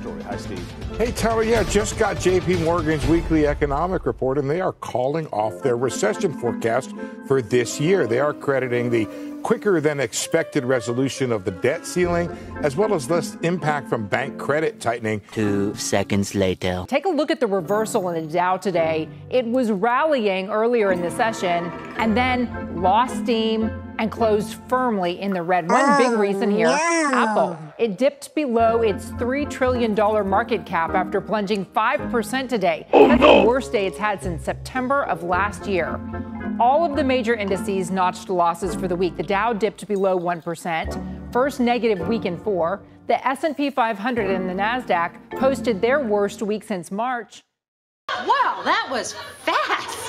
story. Hi, Steve. Hey, Tyler, yeah, just got JP Morgan's weekly economic report, and they are calling off their recession forecast for this year. They are crediting the quicker than expected resolution of the debt ceiling, as well as less impact from bank credit tightening. 2 seconds later. Take a look at the reversal in the Dow today. It was rallying earlier in the session and then lost steam and closed firmly in the red. One big reason here, Apple. It dipped below its $3 trillion market cap after plunging 5% today. That's the worst day it's had since September of last year. All of the major indices notched losses for the week. The Dow dipped below 1%, first negative week in 4. The S&P 500 and the Nasdaq posted their worst week since March. Wow, that was fast.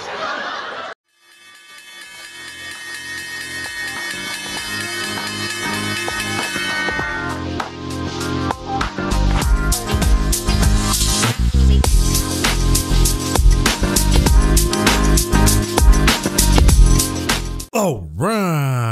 All right.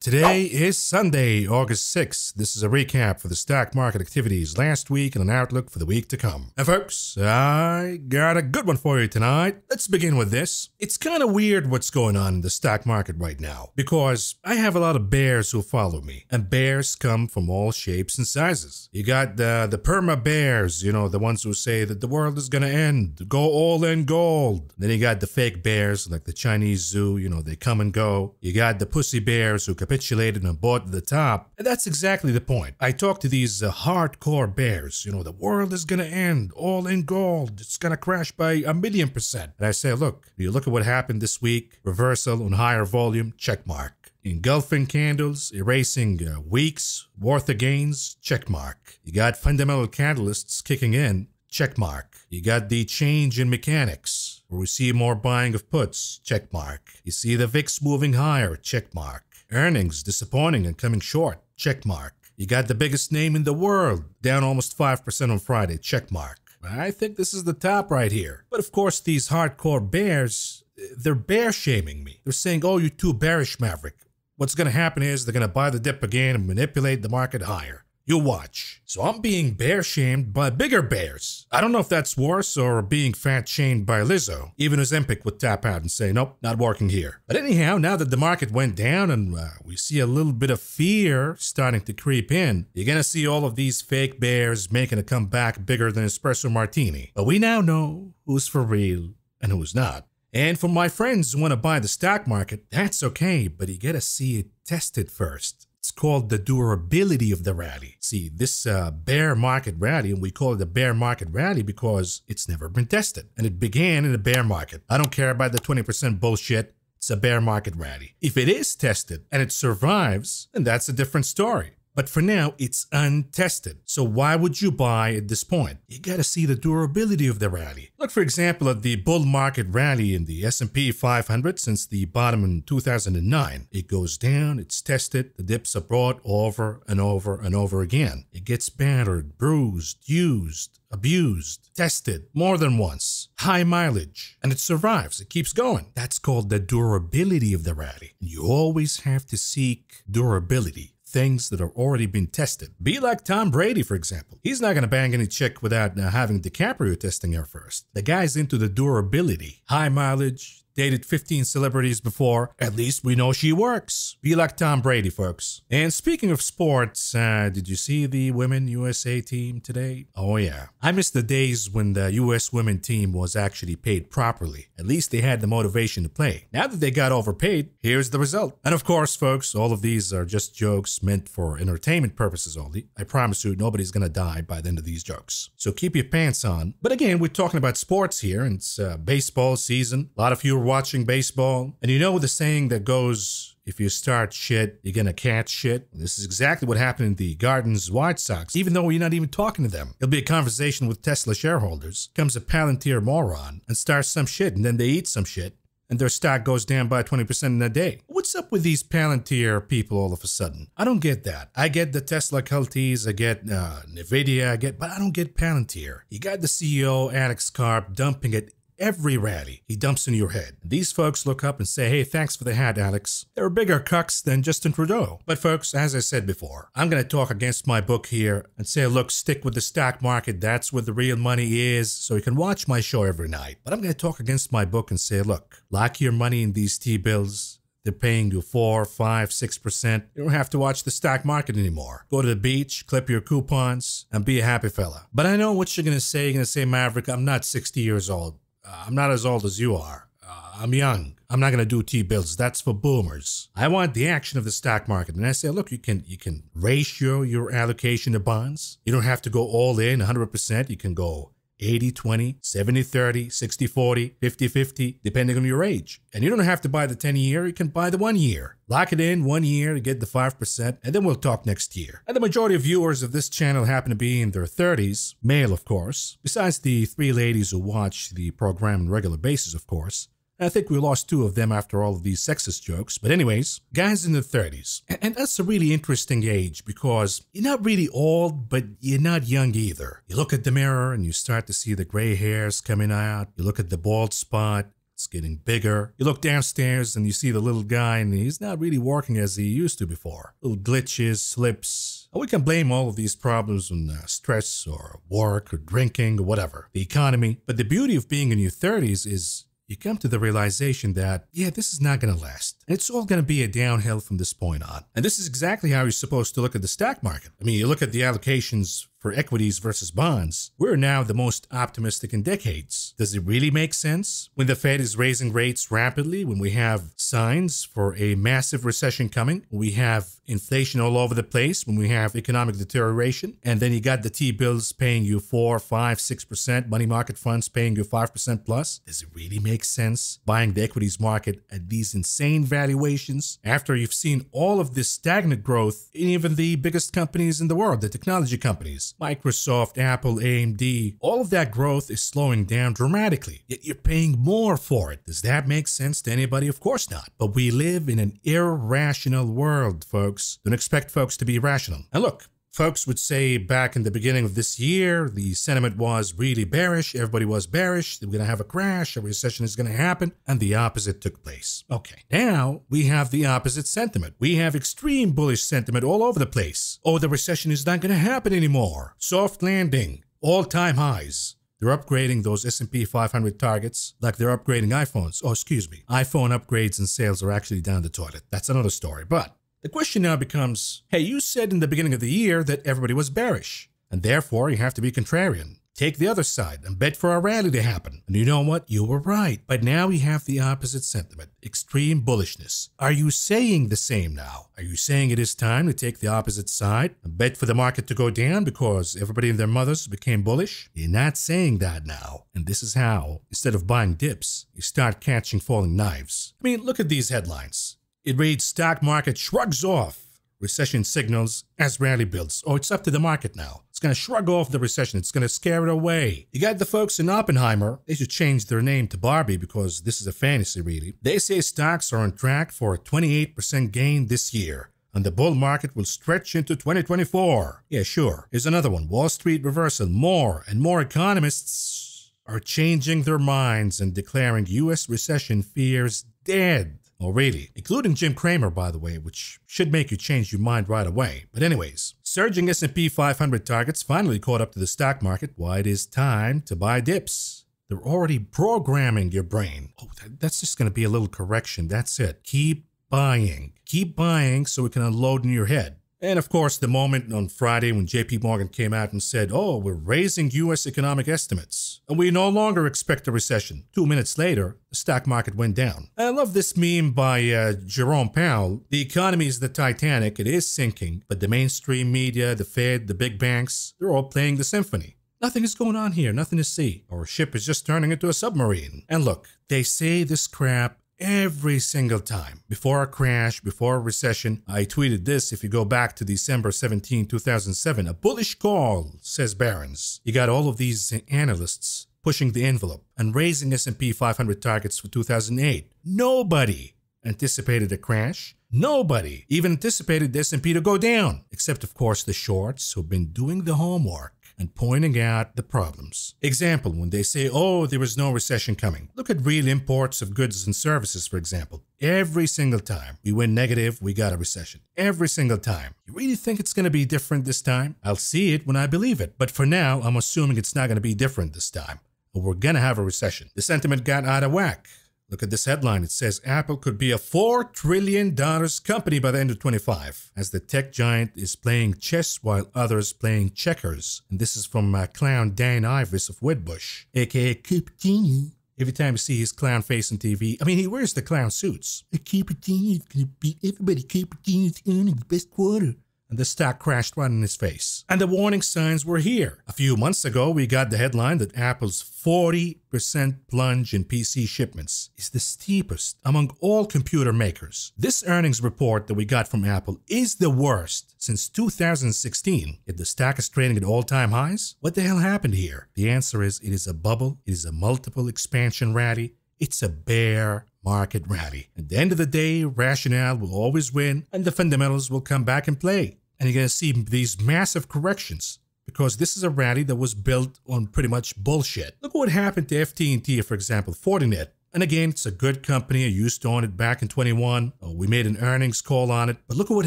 Today is Sunday, August 6th. This is a recap for the stock market activities last week and an outlook for the week to come. And folks, I got a good one for you tonight. Let's begin with this. It's kind of weird what's going on in the stock market right now because I have a lot of bears who follow me, and bears come from all shapes and sizes. You got the perma bears, you know, the ones who say that the world is going to end, go all in gold. Then you got the fake bears like the Chinese zoo, you know, they come and go. You got the pussy bears who capitulated and bought at the top. And that's exactly the point. I talk to these hardcore bears, you know, the world is going to end, all in gold. It's going to crash by 1,000,000%. And I say, look, you look at what happened this week, reversal on higher volume, check mark. Engulfing candles, erasing weeks worth of gains, check mark. You got fundamental catalysts kicking in, check mark. You got the change in mechanics, where we see more buying of puts, check mark. You see the VIX moving higher, check mark. Earnings disappointing and coming short, check mark. You got the biggest name in the world, down almost 5% on Friday, check mark. I think this is the top right here. But of course, these hardcore bears, they're bear shaming me. They're saying, oh, you're too bearish, Maverick. What's going to happen is they're going to buy the dip again and manipulate the market higher. You watch. So I'm being bear shamed by bigger bears. I don't know if that's worse or being fat shamed by Lizzo. Even Ozempic would tap out and say, nope, not working here. But anyhow, now that the market went down and we see a little bit of fear starting to creep in, you're going to see all of these fake bears making a comeback bigger than espresso martini. But we now know who's for real and who's not. And for my friends who want to buy the stock market, that's okay, but you got to see it tested first. It's called the durability of the rally. See, this bear market rally, and we call it the bear market rally because it's never been tested. And it began in a bear market. I don't care about the 20% bullshit. It's a bear market rally. If it is tested and it survives, then that's a different story. But for now, it's untested. So why would you buy at this point? You gotta see the durability of the rally. Look, for example, at the bull market rally in the S&P 500 since the bottom in 2009. It goes down, it's tested, the dips are brought over and over and over again. It gets battered, bruised, used, abused, tested more than once, high mileage, and it survives. It keeps going. That's called the durability of the rally. You always have to seek durability. Things that have already been tested. Be like Tom Brady, for example. He's not going to bang any chick without having DiCaprio testing her first. The guy's into the durability. High mileage, dated 15 celebrities before. At least we know she works. Be like Tom Brady, folks. And speaking of sports, did you see the Women USA team today? Oh yeah. I miss the days when the US women team was actually paid properly. At least they had the motivation to play. Now that they got overpaid, here's the result. And of course, folks, all of these are just jokes meant for entertainment purposes only. I promise you, nobody's gonna die by the end of these jokes. So keep your pants on. But again, we're talking about sports here, and it's baseball season. A lot of you are watching baseball. And you know the saying that goes, if you start shit, you're gonna catch shit. This is exactly what happened in the Gardens White Sox, even though you're not even talking to them. It'll be a conversation with Tesla shareholders. Comes a Palantir moron and starts some shit, and then they eat some shit, and their stock goes down by 20% in a day. What's up with these Palantir people all of a sudden? I don't get that. I get the Tesla culties, I get Nvidia, but I don't get Palantir. You got the CEO, Alex Karp, dumping it every rally he dumps into your head. These folks look up and say, hey, thanks for the hat, Alex. They're bigger cucks than Justin Trudeau. But folks, as I said before, I'm going to talk against my book here and say, look, stick with the stock market. That's where the real money is. So you can watch my show every night. But I'm going to talk against my book and say, look, lock your money in these T-bills. They're paying you 4, 5, 6%. You don't have to watch the stock market anymore. Go to the beach, clip your coupons, and be a happy fella. But I know what you're going to say. You're going to say, Maverick, I'm not 60 years old. I'm not as old as you are. I'm young. I'm not going to do T-bills. That's for boomers. I want the action of the stock market. And I say, look, you can ratio your allocation to bonds. You don't have to go all in 100%. You can go 80-20, 70-30, 60-40, 50-50, depending on your age. And you don't have to buy the 10-year, you can buy the 1 year. Lock it in 1 year to get the 5%, and then we'll talk next year. And the majority of viewers of this channel happen to be in their 30s, male of course, besides the 3 ladies who watch the program on a regular basis, of course. I think we lost 2 of them after all of these sexist jokes. But anyways, guys in their 30s. And that's a really interesting age because you're not really old, but you're not young either. You look at the mirror and you start to see the gray hairs coming out. You look at the bald spot. It's getting bigger. You look downstairs and you see the little guy and he's not really working as he used to before. Little glitches, slips. We can blame all of these problems on stress or work or drinking or whatever. The economy. But the beauty of being in your 30s is you come to the realization that, yeah, this is not going to last. And it's all going to be a downhill from this point on. And this is exactly how you're supposed to look at the stock market. I mean, you look at the allocations for equities versus bonds. We're now the most optimistic in decades. Does it really make sense when the Fed is raising rates rapidly, when we have signs for a massive recession coming, when we have inflation all over the place, when we have economic deterioration, and then you got the T-bills paying you 4, 5, 6%, money market funds paying you 5% plus? Does it really make sense buying the equities market at these insane valuations after you've seen all of this stagnant growth in even the biggest companies in the world, the technology companies? Microsoft, Apple, AMD, all of that growth is slowing down dramatically, yet you're paying more for it. Does that make sense to anybody? Of course not. But we live in an irrational world, folks. Don't expect folks to be rational. And look, folks would say back in the beginning of this year, the sentiment was really bearish. Everybody was bearish. They were going to have a crash. A recession is going to happen. And the opposite took place. Okay, now we have the opposite sentiment. We have extreme bullish sentiment all over the place. Oh, the recession is not going to happen anymore. Soft landing. All-time highs. They're upgrading those S&P 500 targets like they're upgrading iPhones. Oh, excuse me. iPhone upgrades and sales are actually down the toilet. That's another story. But the question now becomes, hey, you said in the beginning of the year that everybody was bearish, and therefore you have to be contrarian. Take the other side and bet for a rally to happen. And you know what? You were right. But now we have the opposite sentiment, extreme bullishness. Are you saying the same now? Are you saying it is time to take the opposite side and bet for the market to go down because everybody and their mothers became bullish? You're not saying that now. And this is how, instead of buying dips, you start catching falling knives. I mean, look at these headlines. It reads, stock market shrugs off recession signals as rally builds. Oh, it's up to the market now. It's going to shrug off the recession. It's going to scare it away. You got the folks in Oppenheimer. They should change their name to Barbie because this is a fantasy, really. They say stocks are on track for a 28% gain this year, and the bull market will stretch into 2024. Yeah, sure. Here's another one. Wall Street reversal. More and more economists are changing their minds and declaring U.S. recession fears dead. Oh, really? Including Jim Cramer, by the way, which should make you change your mind right away. But anyways, surging S&P 500 targets finally caught up to the stock market. Why it is time to buy dips. They're already programming your brain. Oh, that's just going to be a little correction. That's it. Keep buying. Keep buying so it can unload in your head. And of course, the moment on Friday when JP Morgan came out and said, oh, we're raising U.S. economic estimates, and we no longer expect a recession. 2 minutes later, the stock market went down. I love this meme by Jerome Powell. The economy is the Titanic. It is sinking, but the mainstream media, the Fed, the big banks, they're all playing the symphony. Nothing is going on here. Nothing to see. Our ship is just turning into a submarine. And look, they say this crap every single time. Before a crash, before a recession, I tweeted this if you go back to December 17, 2007. A bullish call, says Barron's. You got all of these analysts pushing the envelope and raising S&P 500 targets for 2008. Nobody anticipated a crash. Nobody even anticipated the S&P to go down, except of course the shorts who've been doing the homework. and pointing out the problems. Example, when they say, oh, there is no recession coming. Look at real imports of goods and services, for example. Every single time we went negative, we got a recession. Every single time. You really think it's going to be different this time? I'll see it when I believe it. But for now, I'm assuming it's not going to be different this time. But we're going to have a recession. The sentiment got out of whack. Look at this headline. It says Apple could be a $4 trillion company by the end of 25, as the tech giant is playing chess while others playing checkers. And this is from clown Dan Ives of Wedbush, aka Cupertino. Every time you see his clown face on TV, I mean, he wears the clown suits. Cupertino is going to beat everybody. Cupertino's earning the best quarter. And the stock crashed right in his face. And the warning signs were here. A few months ago, we got the headline that Apple's 40% plunge in PC shipments is the steepest among all computer makers. This earnings report that we got from Apple is the worst since 2016. If the stock is trading at all-time highs, what the hell happened here? The answer is it is a bubble. It is a multiple expansion rally. It's a bear market rally. At the end of the day, rationale will always win and the fundamentals will come back and play. And you're going to see these massive corrections because this is a rally that was built on pretty much bullshit. Look what happened to FT&T, for example, Fortinet. And again, it's a good company. I used to own it back in 21. We made an earnings call on it. But look at what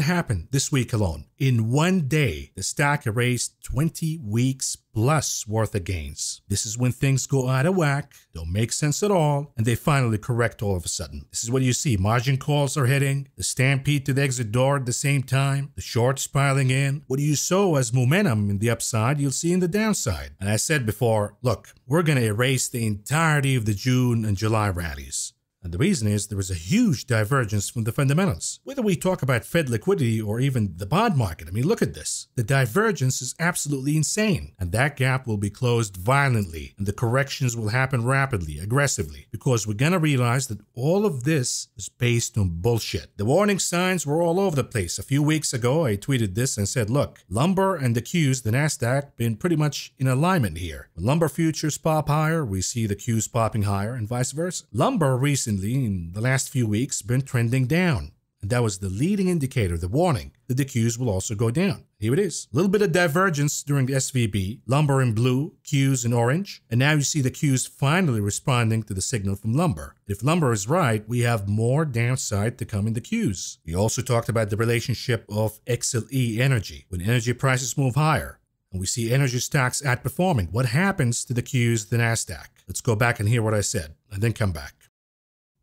happened this week alone. In one day, the stock erased 20 weeks plus worth of gains. This is when things go out of whack, don't make sense at all, and they finally correct all of a sudden. This is what you see. Margin calls are hitting, the stampede to the exit door at the same time, the shorts piling in. What you saw as momentum in the upside, you'll see in the downside. And I said before, look, we're going to erase the entirety of the June and July rallies. And the reason is there is a huge divergence from the fundamentals. Whether we talk about Fed liquidity or even the bond market, I mean, look at this. The divergence is absolutely insane. And that gap will be closed violently. And the corrections will happen rapidly, aggressively. Because we're going to realize that all of this is based on bullshit. The warning signs were all over the place. A few weeks ago, I tweeted this and said, look, lumber and the Qs, the NASDAQ, been pretty much in alignment here. When lumber futures pop higher, we see the Qs popping higher and vice versa. Lumber recently, in the last few weeks, been trending down. And that was the leading indicator, the warning, that the Qs will also go down. Here it is. A little bit of divergence during the SVB, lumber in blue, Qs in orange, and now you see the Qs finally responding to the signal from lumber. If lumber is right, we have more downside to come in the Qs. We also talked about the relationship of XLE energy. When energy prices move higher, and we see energy stocks outperforming, what happens to the Qs, the NASDAQ? Let's go back and hear what I said, and then come back.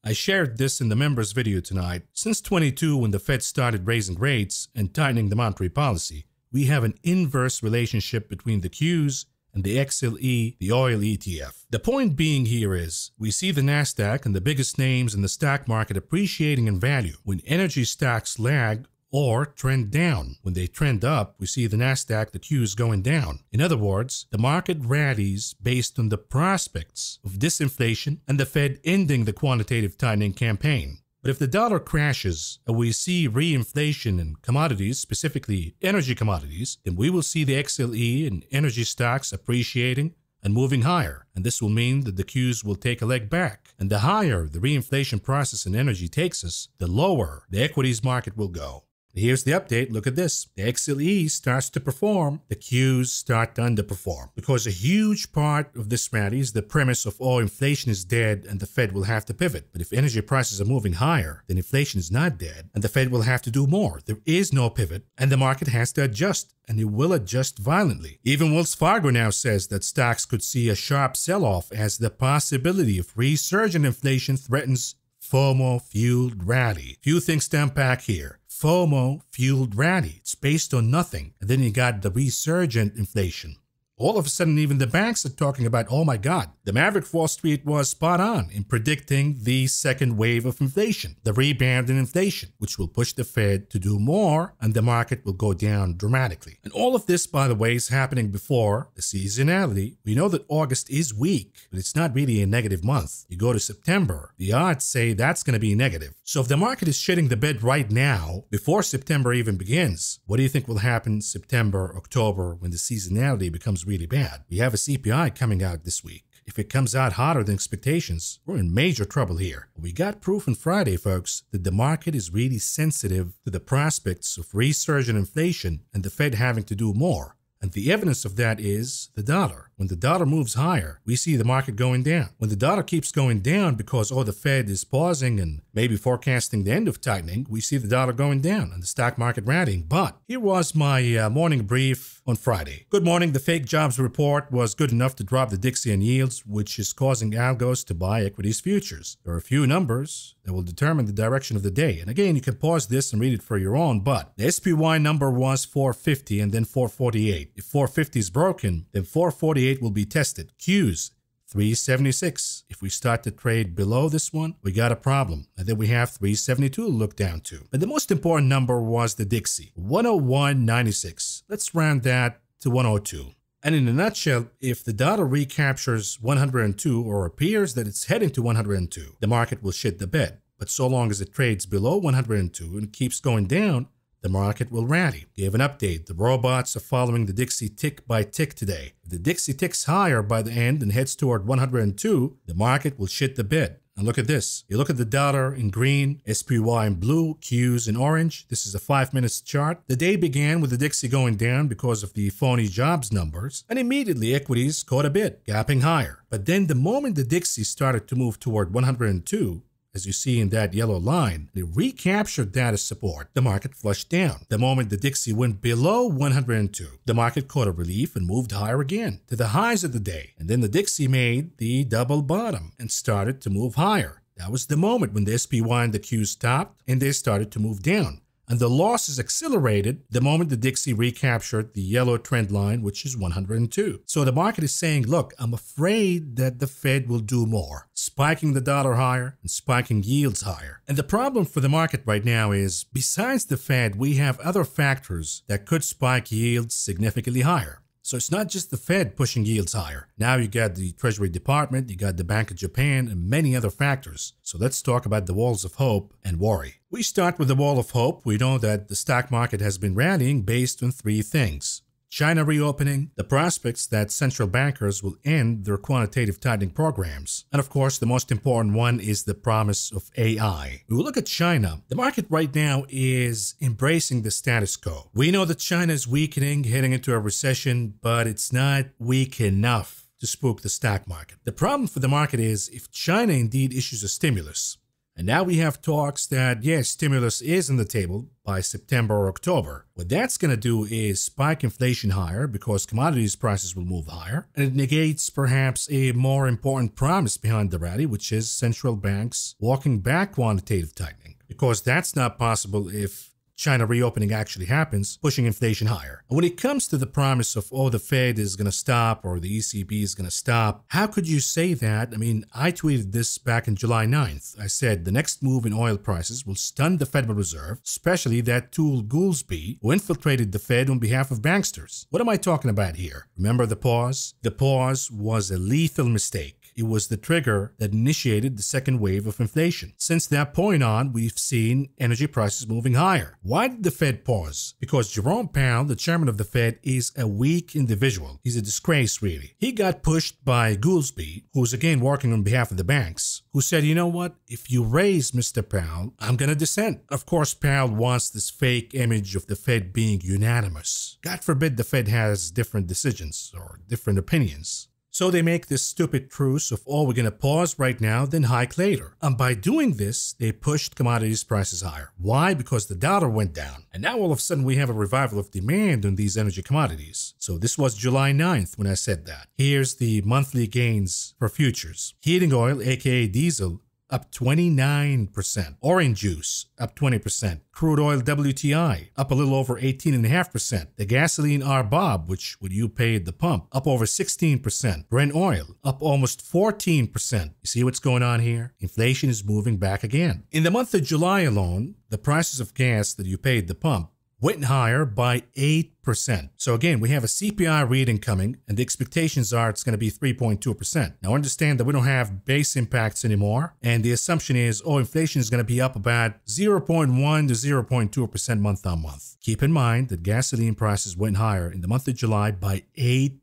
I shared this in the members video tonight. Since 22, when the Fed started raising rates and tightening the monetary policy, we have an inverse relationship between the Qs and the XLE, the oil ETF. The point being here is, we see the NASDAQ and the biggest names in the stock market appreciating in value when energy stocks lag or trend down. When they trend up, we see the NASDAQ, the Qs going down. In other words, the market rallies based on the prospects of disinflation and the Fed ending the quantitative tightening campaign. But if the dollar crashes and we see reinflation in commodities, specifically energy commodities, then we will see the XLE and energy stocks appreciating and moving higher. And this will mean that the Qs will take a leg back. And the higher the reinflation process in energy takes us, the lower the equities market will go. Here's the update. Look at this. The XLE starts to perform. The Qs start to underperform. Because a huge part of this rally is the premise of, oh, inflation is dead and the Fed will have to pivot. But if energy prices are moving higher, then inflation is not dead and the Fed will have to do more. There is no pivot and the market has to adjust, and it will adjust violently. Even Wells Fargo now says that stocks could see a sharp sell-off as the possibility of resurgent inflation threatens FOMO-fueled rally. Few things to unpack here. FOMO-fueled rally. It's based on nothing. And then you got the resurgent inflation. All of a sudden, even the banks are talking about, oh my God, the Maverick Wall Street was spot on in predicting the second wave of inflation, the rebound in inflation, which will push the Fed to do more and the market will go down dramatically. And all of this, by the way, is happening before the seasonality. We know that August is weak, but it's not really a negative month. You go to September, the odds say that's going to be negative. So if the market is shitting the bed right now, before September even begins, what do you think will happen September, October, when the seasonality becomes really bad? We have a CPI coming out this week. If it comes out hotter than expectations, we're in major trouble here. We got proof on Friday, folks, that the market is really sensitive to the prospects of resurgent inflation and the Fed having to do more. And the evidence of that is the dollar. When the dollar moves higher, we see the market going down. When the dollar keeps going down because, the Fed is pausing and maybe forecasting the end of tightening, we see the dollar going down and the stock market rallying. But here was my morning brief on Friday. Good morning. The fake jobs report was good enough to drop the Dixie on yields, which is causing algos to buy equities futures. There are a few numbers that will determine the direction of the day. And again, you can pause this and read it for your own, but the SPY number was 450 and then 448. If 450 is broken, then 448 will be tested. Qs 376. If we start to trade below this one, we got a problem. And then we have 372 to look down to. But the most important number was the Dixie, 101.96. Let's round that to 102. And in a nutshell, if the dollar recaptures 102 or appears that it's heading to 102, the market will shit the bed. But so long as it trades below 102 and keeps going down, the market will rally. Give an update. The robots are following the Dixie tick by tick today. If the Dixie ticks higher by the end and heads toward 102, the market will shit the bed. And look at this. You look at the dollar in green, SPY in blue, Qs in orange. This is a 5-minute chart. The day began with the Dixie going down because of the phony jobs numbers, and immediately equities caught a bit, gapping higher. But then the moment the Dixie started to move toward 102, as you see in that yellow line, they recaptured that as support. The market flushed down. The moment the Dixie went below 102, the market caught a relief and moved higher again to the highs of the day. And then the Dixie made the double bottom and started to move higher. That was the moment when the SPY and the Q stopped and they started to move down. And the losses accelerated the moment the Dixie recaptured the yellow trend line, which is 102. So the market is saying, look, I'm afraid that the Fed will do more, spiking the dollar higher and spiking yields higher. And the problem for the market right now is, besides the Fed, we have other factors that could spike yields significantly higher. So it's not just the Fed pushing yields higher. Now you got the Treasury Department, you got the Bank of Japan, and many other factors. So let's talk about the walls of hope and worry. We start with the wall of hope. We know that the stock market has been rallying based on 3 things. China reopening, the prospects that central bankers will end their quantitative tightening programs, and of course the most important one is the promise of AI. We will look at China. The market right now is embracing the status quo. We know that China is weakening, heading into a recession, but it's not weak enough to spook the stock market. The problem for the market is if China indeed issues a stimulus, and now we have talks that, yes, stimulus is on the table by September or October. What that's going to do is spike inflation higher because commodities prices will move higher. And it negates perhaps a more important promise behind the rally, which is central banks walking back quantitative tightening. Because that's not possible if China reopening actually happens, pushing inflation higher. And when it comes to the promise of, the Fed is going to stop or the ECB is going to stop, how could you say that? I mean, I tweeted this back on July 9th. I said the next move in oil prices will stun the Federal Reserve, especially that tool Goolsbee, who infiltrated the Fed on behalf of banksters. What am I talking about here? Remember the pause? The pause was a lethal mistake. It was the trigger that initiated the second wave of inflation. Since that point on, we've seen energy prices moving higher. Why did the Fed pause? Because Jerome Powell, the chairman of the Fed, is a weak individual. He's a disgrace, really. He got pushed by Goolsbee, who's again working on behalf of the banks, who said, you know what? If you raise Mr. Powell, I'm going to dissent. Of course, Powell wants this fake image of the Fed being unanimous. God forbid the Fed has different decisions or different opinions. So they make this stupid truce of, we're going to pause right now, then hike later. And by doing this, they pushed commodities prices higher. Why? Because the dollar went down. And now all of a sudden we have a revival of demand on these energy commodities. So this was July 9th when I said that. Here's the monthly gains for futures. Heating oil, aka diesel, up 29%. Orange juice, up 20%. Crude oil WTI, up a little over 18.5%. The gasoline RBOB, which would you pay at the pump, up over 16%. Brent oil, up almost 14%. You see what's going on here? Inflation is moving back again. In the month of July alone, the prices of gas that you pay at the pump went higher by 8%. So again, we have a CPI reading coming, and the expectations are it's going to be 3.2%. Now understand that we don't have base impacts anymore, and the assumption is, inflation is going to be up about 0.1 to 0.2% month on month. Keep in mind that gasoline prices went higher in the month of July by 8%.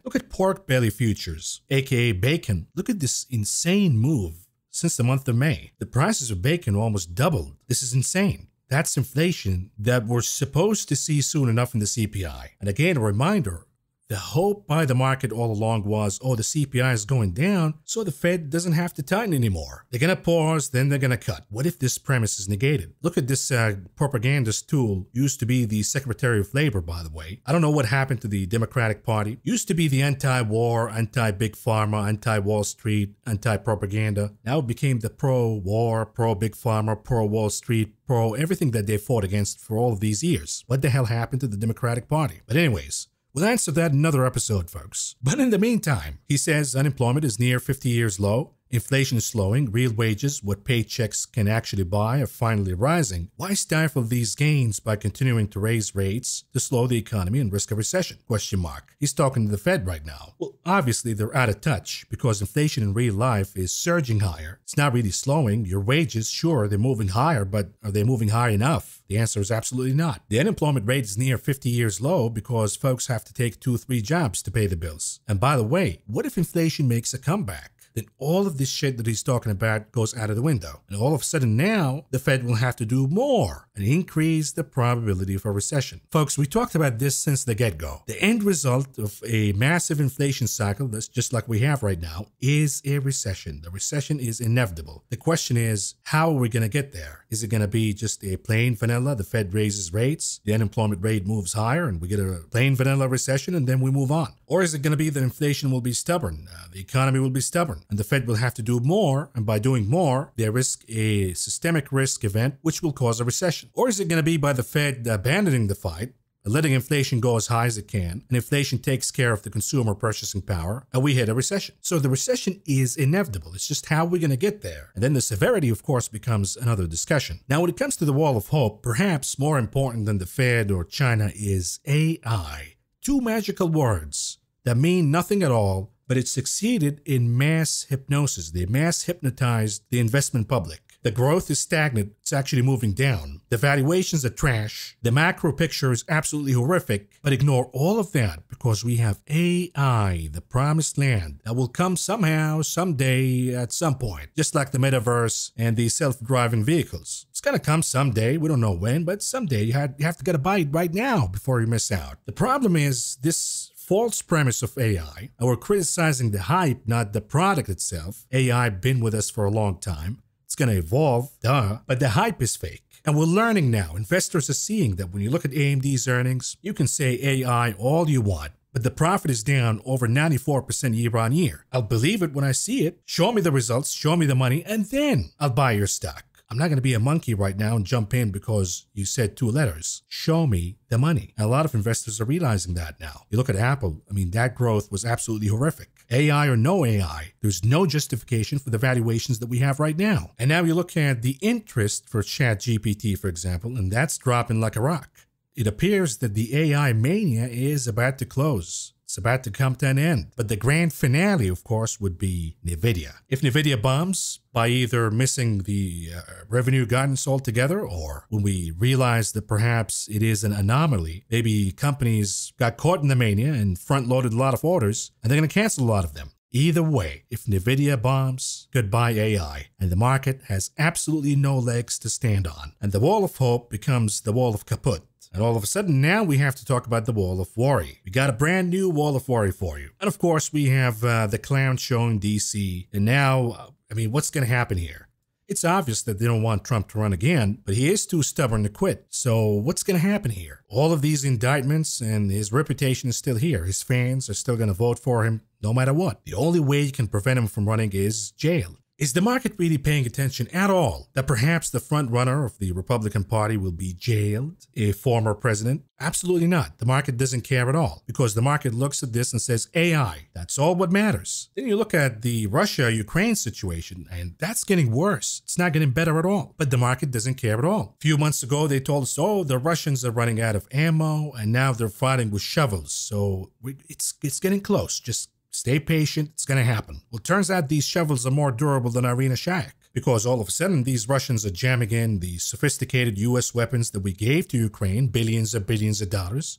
Look at pork belly futures, aka bacon. Look at this insane move since the month of May. The prices of bacon almost doubled. This is insane. That's inflation that we're supposed to see soon enough in the CPI. And again, a reminder, the hope by the market all along was, oh, the CPI is going down, so the Fed doesn't have to tighten anymore. They're going to pause, then they're going to cut. What if this premise is negated? Look at this propagandist tool. Used to be the Secretary of Labor, by the way. I don't know what happened to the Democratic Party. Used to be the anti-war, anti-big pharma, anti-Wall Street, anti-propaganda. Now it became the pro-war, pro-big pharma, pro-Wall Street, pro-everything that they fought against for all of these years. What the hell happened to the Democratic Party? But anyways, we'll answer that in another episode, folks. But in the meantime, he says unemployment is near 50 years low. Inflation is slowing. Real wages, what paychecks can actually buy, are finally rising. Why stifle these gains by continuing to raise rates to slow the economy and risk a recession? Question mark. He's talking to the Fed right now. Well, obviously they're out of touch because inflation in real life is surging higher. It's not really slowing. Your wages, sure, they're moving higher, but are they moving high enough? The answer is absolutely not. The unemployment rate is near 50 years low because folks have to take 2-3 jobs to pay the bills. And by the way, what if inflation makes a comeback? Then all of this shit that he's talking about goes out of the window. And all of a sudden now, the Fed will have to do more and increase the probability of a recession. Folks, we talked about this since the get-go. The end result of a massive inflation cycle, that's just like we have right now, is a recession. The recession is inevitable. The question is, how are we going to get there? Is it going to be just a plain vanilla, the Fed raises rates, the unemployment rate moves higher, and we get a plain vanilla recession, and then we move on? Or is it going to be that inflation will be stubborn, the economy will be stubborn, and the Fed will have to do more, and by doing more, they risk a systemic risk event which will cause a recession? Or is it going to be by the Fed abandoning the fight, letting inflation go as high as it can, and inflation takes care of the consumer purchasing power, and we hit a recession? So the recession is inevitable. It's just how we're going to get there. And then the severity, of course, becomes another discussion. Now, when it comes to the wall of hope, perhaps more important than the Fed or China is AI. Two magical words that mean nothing at all, but it succeeded in mass hypnosis. They mass hypnotized the investment public. The growth is stagnant. It's actually moving down. The valuations are trash. The macro picture is absolutely horrific. But ignore all of that because we have AI, the promised land, that will come somehow, someday, at some point. Just like the metaverse and the self-driving vehicles. It's going to come someday. We don't know when, but someday you have to get a bite right now before you miss out. The problem is this false premise of AI, and we're criticizing the hype, not the product itself. AI been with us for a long time. It's going to evolve, duh, but the hype is fake. And we're learning now. Investors are seeing that when you look at AMD's earnings, you can say AI all you want, but the profit is down over 94% year on year. I'll believe it when I see it. Show me the results, show me the money, and then I'll buy your stock. I'm not going to be a monkey right now and jump in because you said 2 letters. Show me the money. And a lot of investors are realizing that now. You look at Apple, I mean, that growth was absolutely horrific. AI or no AI, there's no justification for the valuations that we have right now. And now you look at the interest for ChatGPT, for example, and that's dropping like a rock. It appears that the AI mania is about to close. It's about to come to an end. But the grand finale, of course, would be NVIDIA. If NVIDIA bombs by either missing the revenue guidance altogether, or when we realize that perhaps it is an anomaly, maybe companies got caught in the mania and front-loaded a lot of orders, and they're going to cancel a lot of them. Either way, if NVIDIA bombs, goodbye AI, and the market has absolutely no legs to stand on. And the wall of hope becomes the wall of kaput. And all of a sudden, now we have to talk about the wall of worry. We got a brand new wall of worry for you. And of course, we have the clown show in DC. And now, I mean, what's going to happen here? It's obvious that they don't want Trump to run again, but he is too stubborn to quit. So what's going to happen here? All of these indictments and his reputation is still here. His fans are still going to vote for him no matter what. The only way you can prevent him from running is jail. Is the market really paying attention at all that perhaps the front runner of the Republican Party will be jailed, a former president? Absolutely not. The market doesn't care at all because the market looks at this and says AI. That's all what matters. Then you look at the Russia-Ukraine situation and that's getting worse. It's not getting better at all. But the market doesn't care at all. A few months ago, they told us, oh, the Russians are running out of ammo and now they're fighting with shovels. So it's getting close. Just stay patient, it's going to happen. Well, it turns out these shovels are more durable than Irina Shayk because all of a sudden these Russians are jamming in the sophisticated U.S. weapons that we gave to Ukraine, billions of dollars.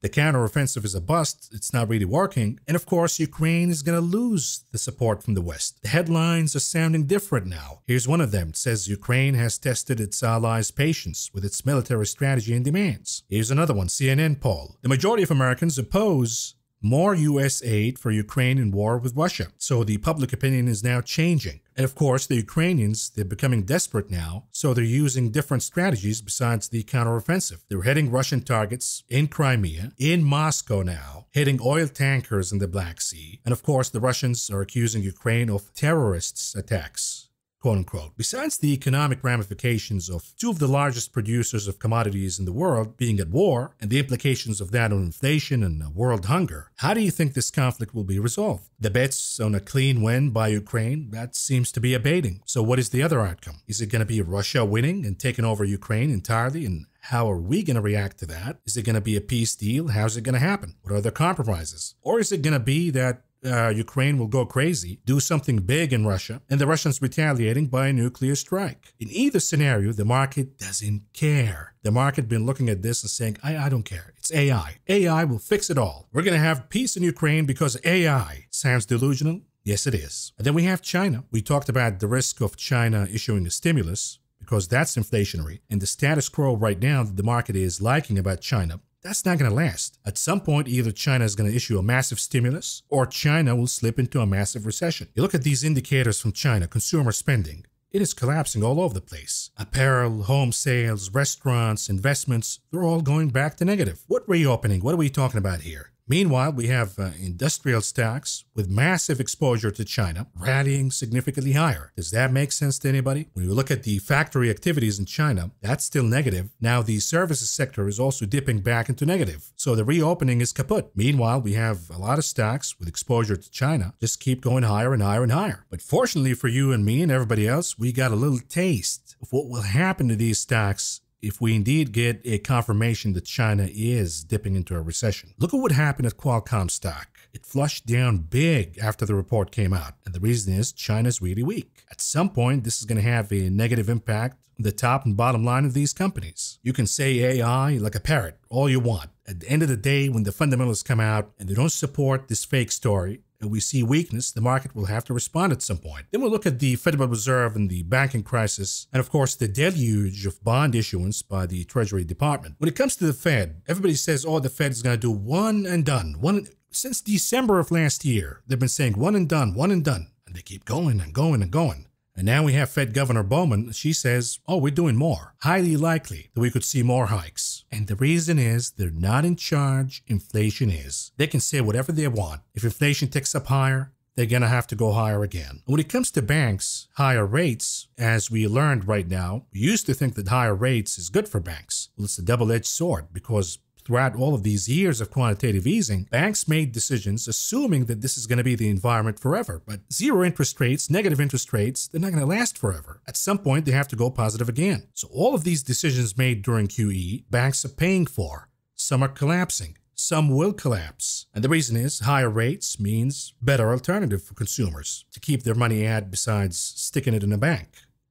The counteroffensive is a bust, it's not really working, and of course Ukraine is going to lose the support from the West. The headlines are sounding different now. Here's one of them. It says Ukraine has tested its allies' patience with its military strategy and demands. Here's another one, CNN poll. The majority of Americans oppose more U.S. aid for Ukraine in war with Russia. So the public opinion is now changing. And of course, the Ukrainians, they're becoming desperate now, so they're using different strategies besides the counteroffensive. They're hitting Russian targets in Crimea, in Moscow now, hitting oil tankers in the Black Sea. And of course, the Russians are accusing Ukraine of terrorists' attacks, quote unquote. Besides the economic ramifications of two of the largest producers of commodities in the world being at war and the implications of that on inflation and world hunger, how do you think this conflict will be resolved? The bets on a clean win by Ukraine, that seems to be abating. So what is the other outcome? Is it going to be Russia winning and taking over Ukraine entirely, and how are we going to react to that? Is it going to be a peace deal? How's it going to happen? What are the compromises? Or is it going to be that Ukraine will go crazy, do something big in Russia, and the Russians retaliating by a nuclear strike? In either scenario, the market doesn't care. The market been looking at this and saying, I don't care. It's AI. AI will fix it all. We're going to have peace in Ukraine because AI. Sounds delusional? Yes, it is. And then we have China. We talked about the risk of China issuing a stimulus because that's inflationary. And the status quo right now that the market is liking about China, that's not going to last. At some point, either China is going to issue a massive stimulus or China will slip into a massive recession. You look at these indicators from China, consumer spending. It is collapsing all over the place. Apparel, home sales, restaurants, investments, they're all going back to negative. What reopening? What are we talking about here? Meanwhile, we have industrial stocks with massive exposure to China rallying significantly higher. Does that make sense to anybody? When you look at the factory activities in China, that's still negative. Now the services sector is also dipping back into negative. So the reopening is kaput. Meanwhile, we have a lot of stocks with exposure to China just keep going higher and higher and higher. But fortunately for you and me and everybody else, we got a little taste of what will happen to these stocks if we indeed get a confirmation that China is dipping into a recession. Look at what happened at Qualcomm stock. It flushed down big after the report came out. And the reason is China's really weak. At some point, this is going to have a negative impact on the top and bottom line of these companies. You can say AI like a parrot all you want. At the end of the day, when the fundamentals come out and they don't support this fake story, and we see weakness, the market will have to respond at some point. Then we'll look at the Federal Reserve and the banking crisis, and of course the deluge of bond issuance by the Treasury Department. When it comes to the Fed, everybody says, oh, the Fed is going to do one and done. Since December of last year, they've been saying one and done, and they keep going and going and going. And now we have Fed Governor Bowman. She says, oh, we're doing more. Highly likely that we could see more hikes. And the reason is they're not in charge. Inflation is. They can say whatever they want. If inflation ticks up higher, they're going to have to go higher again. When it comes to banks, higher rates, as we learned right now, we used to think that higher rates is good for banks. Well, it's a double-edged sword because throughout all of these years of quantitative easing, banks made decisions assuming that this is going to be the environment forever. But zero interest rates, negative interest rates, they're not going to last forever. At some point, they have to go positive again. So all of these decisions made during QE, banks are paying for. Some are collapsing. Some will collapse. And the reason is higher rates means better alternative for consumers to keep their money at besides sticking it in a bank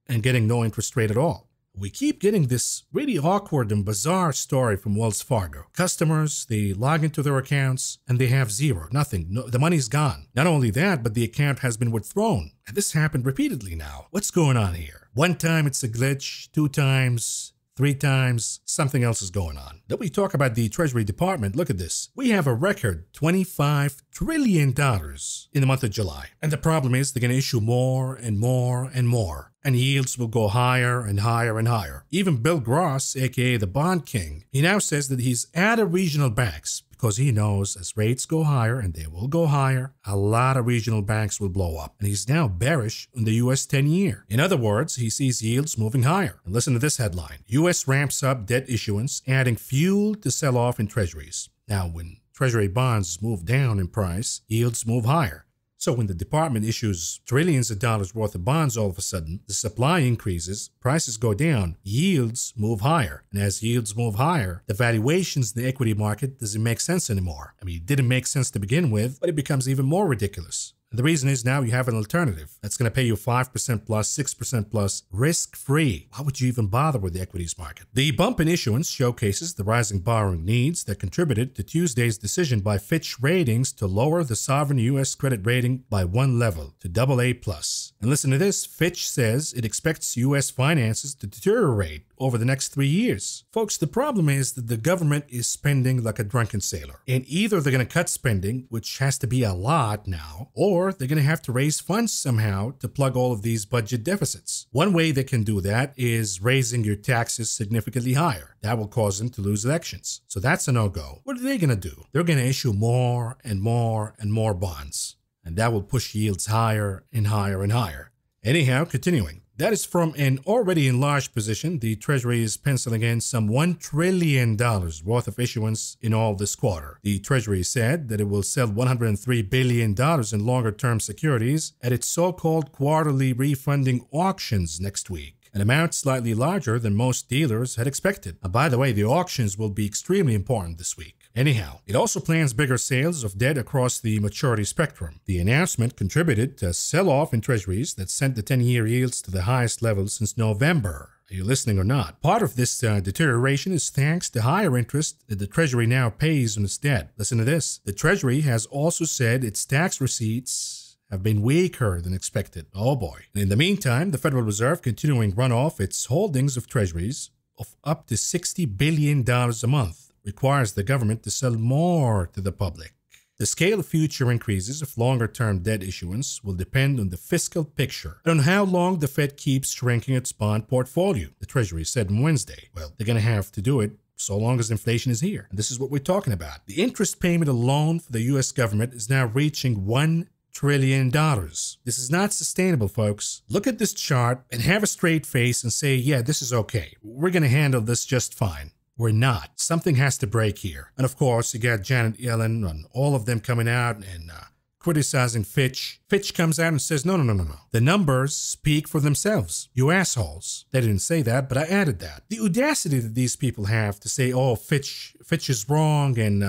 and getting no interest rate at all. We keep getting this really awkward and bizarre story from Wells Fargo. Customers, they log into their accounts and they have zero, nothing. No, the money's gone. Not only that, but the account has been withdrawn. And this happened repeatedly now. What's going on here? One time it's a glitch, 2 times, 3 times, something else is going on. Then we talk about the Treasury Department. Look at this. We have a record $25 trillion in the month of July. And the problem is they're going to issue more and more and more. And yields will go higher and higher and higher. Even Bill Gross, aka the Bond King, he now says that he's out of regional banks because he knows as rates go higher, and they will go higher, a lot of regional banks will blow up. And he's now bearish on the US 10-year. In other words, he sees yields moving higher. And listen to this headline. US ramps up debt issuance, adding fuel to sell off in treasuries. Now, when treasury bonds move down in price, yields move higher. So when the department issues trillions of dollars worth of bonds all of a sudden, the supply increases, prices go down, yields move higher. And as yields move higher, the valuations in the equity market doesn't make sense anymore. I mean, it didn't make sense to begin with, but it becomes even more ridiculous. And the reason is now you have an alternative that's going to pay you 5% plus, 6% plus, risk-free. Why would you even bother with the equities market? The bump in issuance showcases the rising borrowing needs that contributed to Tuesday's decision by Fitch Ratings to lower the sovereign U.S. credit rating by one level to AA+. And listen to this, Fitch says it expects U.S. finances to deteriorate over the next 3 years. Folks, the problem is that the government is spending like a drunken sailor. And either they're going to cut spending, which has to be a lot now, or they're going to have to raise funds somehow to plug all of these budget deficits. One way they can do that is raising your taxes significantly higher. That will cause them to lose elections. So that's a no-go. What are they going to do? They're going to issue more and more and more bonds. And that will push yields higher and higher and higher. Anyhow, continuing. That is from an already enlarged position. The Treasury is penciling in some $1 trillion worth of issuance in all this quarter. The Treasury said that it will sell $103 billion in longer-term securities at its so-called quarterly refunding auctions next week, an amount slightly larger than most dealers had expected. And by the way, the auctions will be extremely important this week. Anyhow, it also plans bigger sales of debt across the maturity spectrum. The announcement contributed to a sell-off in treasuries that sent the 10-year yields to the highest level since November. Are you listening or not? Part of this deterioration is thanks to higher interest that the Treasury now pays on its debt. Listen to this. The Treasury has also said its tax receipts have been weaker than expected. Oh boy. And in the meantime, the Federal Reserve continuing runoff its holdings of treasuries of up to $60 billion a month requires the government to sell more to the public. The scale of future increases of longer-term debt issuance will depend on the fiscal picture and on how long the Fed keeps shrinking its bond portfolio, the Treasury said on Wednesday. Well, they're going to have to do it so long as inflation is here. And this is what we're talking about. The interest payment alone for the U.S. government is now reaching $1 trillion. This is not sustainable, folks. Look at this chart and have a straight face and say, yeah, this is okay. We're going to handle this just fine. We're not. Something has to break here. And of course, you got Janet Yellen and all of them coming out and criticizing Fitch. Fitch comes out and says, no. The numbers speak for themselves. You assholes. They didn't say that, but I added that. The audacity that these people have to say, oh, Fitch is wrong and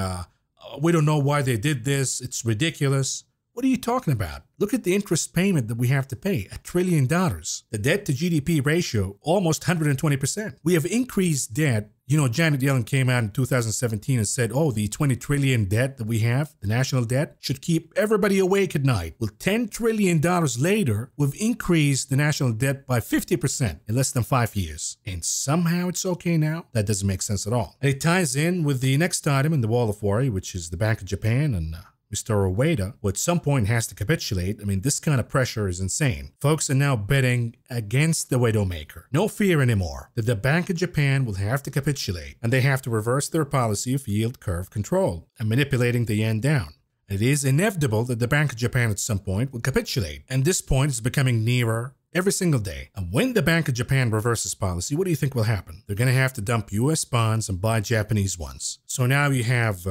we don't know why they did this. It's ridiculous. What are you talking about? Look at the interest payment that we have to pay, $1 trillion. The debt to GDP ratio, almost 120%. We have increased debt. You know, Janet Yellen came out in 2017 and said, oh, the 20 trillion debt that we have, the national debt, should keep everybody awake at night. Well, $10 trillion later, we've increased the national debt by 50% in less than 5 years. And somehow it's okay now? That doesn't make sense at all. And it ties in with the next item in the wall of worry, which is the Bank of Japan and Mr. Ueda, who at some point has to capitulate. I mean, this kind of pressure is insane. Folks are now betting against the Widowmaker. No fear anymore that the Bank of Japan will have to capitulate, and they have to reverse their policy of yield curve control and manipulating the yen down. It is inevitable that the Bank of Japan at some point will capitulate, and this point is becoming nearer every single day. And when the Bank of Japan reverses policy, what do you think will happen? They're going to have to dump U.S. bonds and buy Japanese ones. So now you have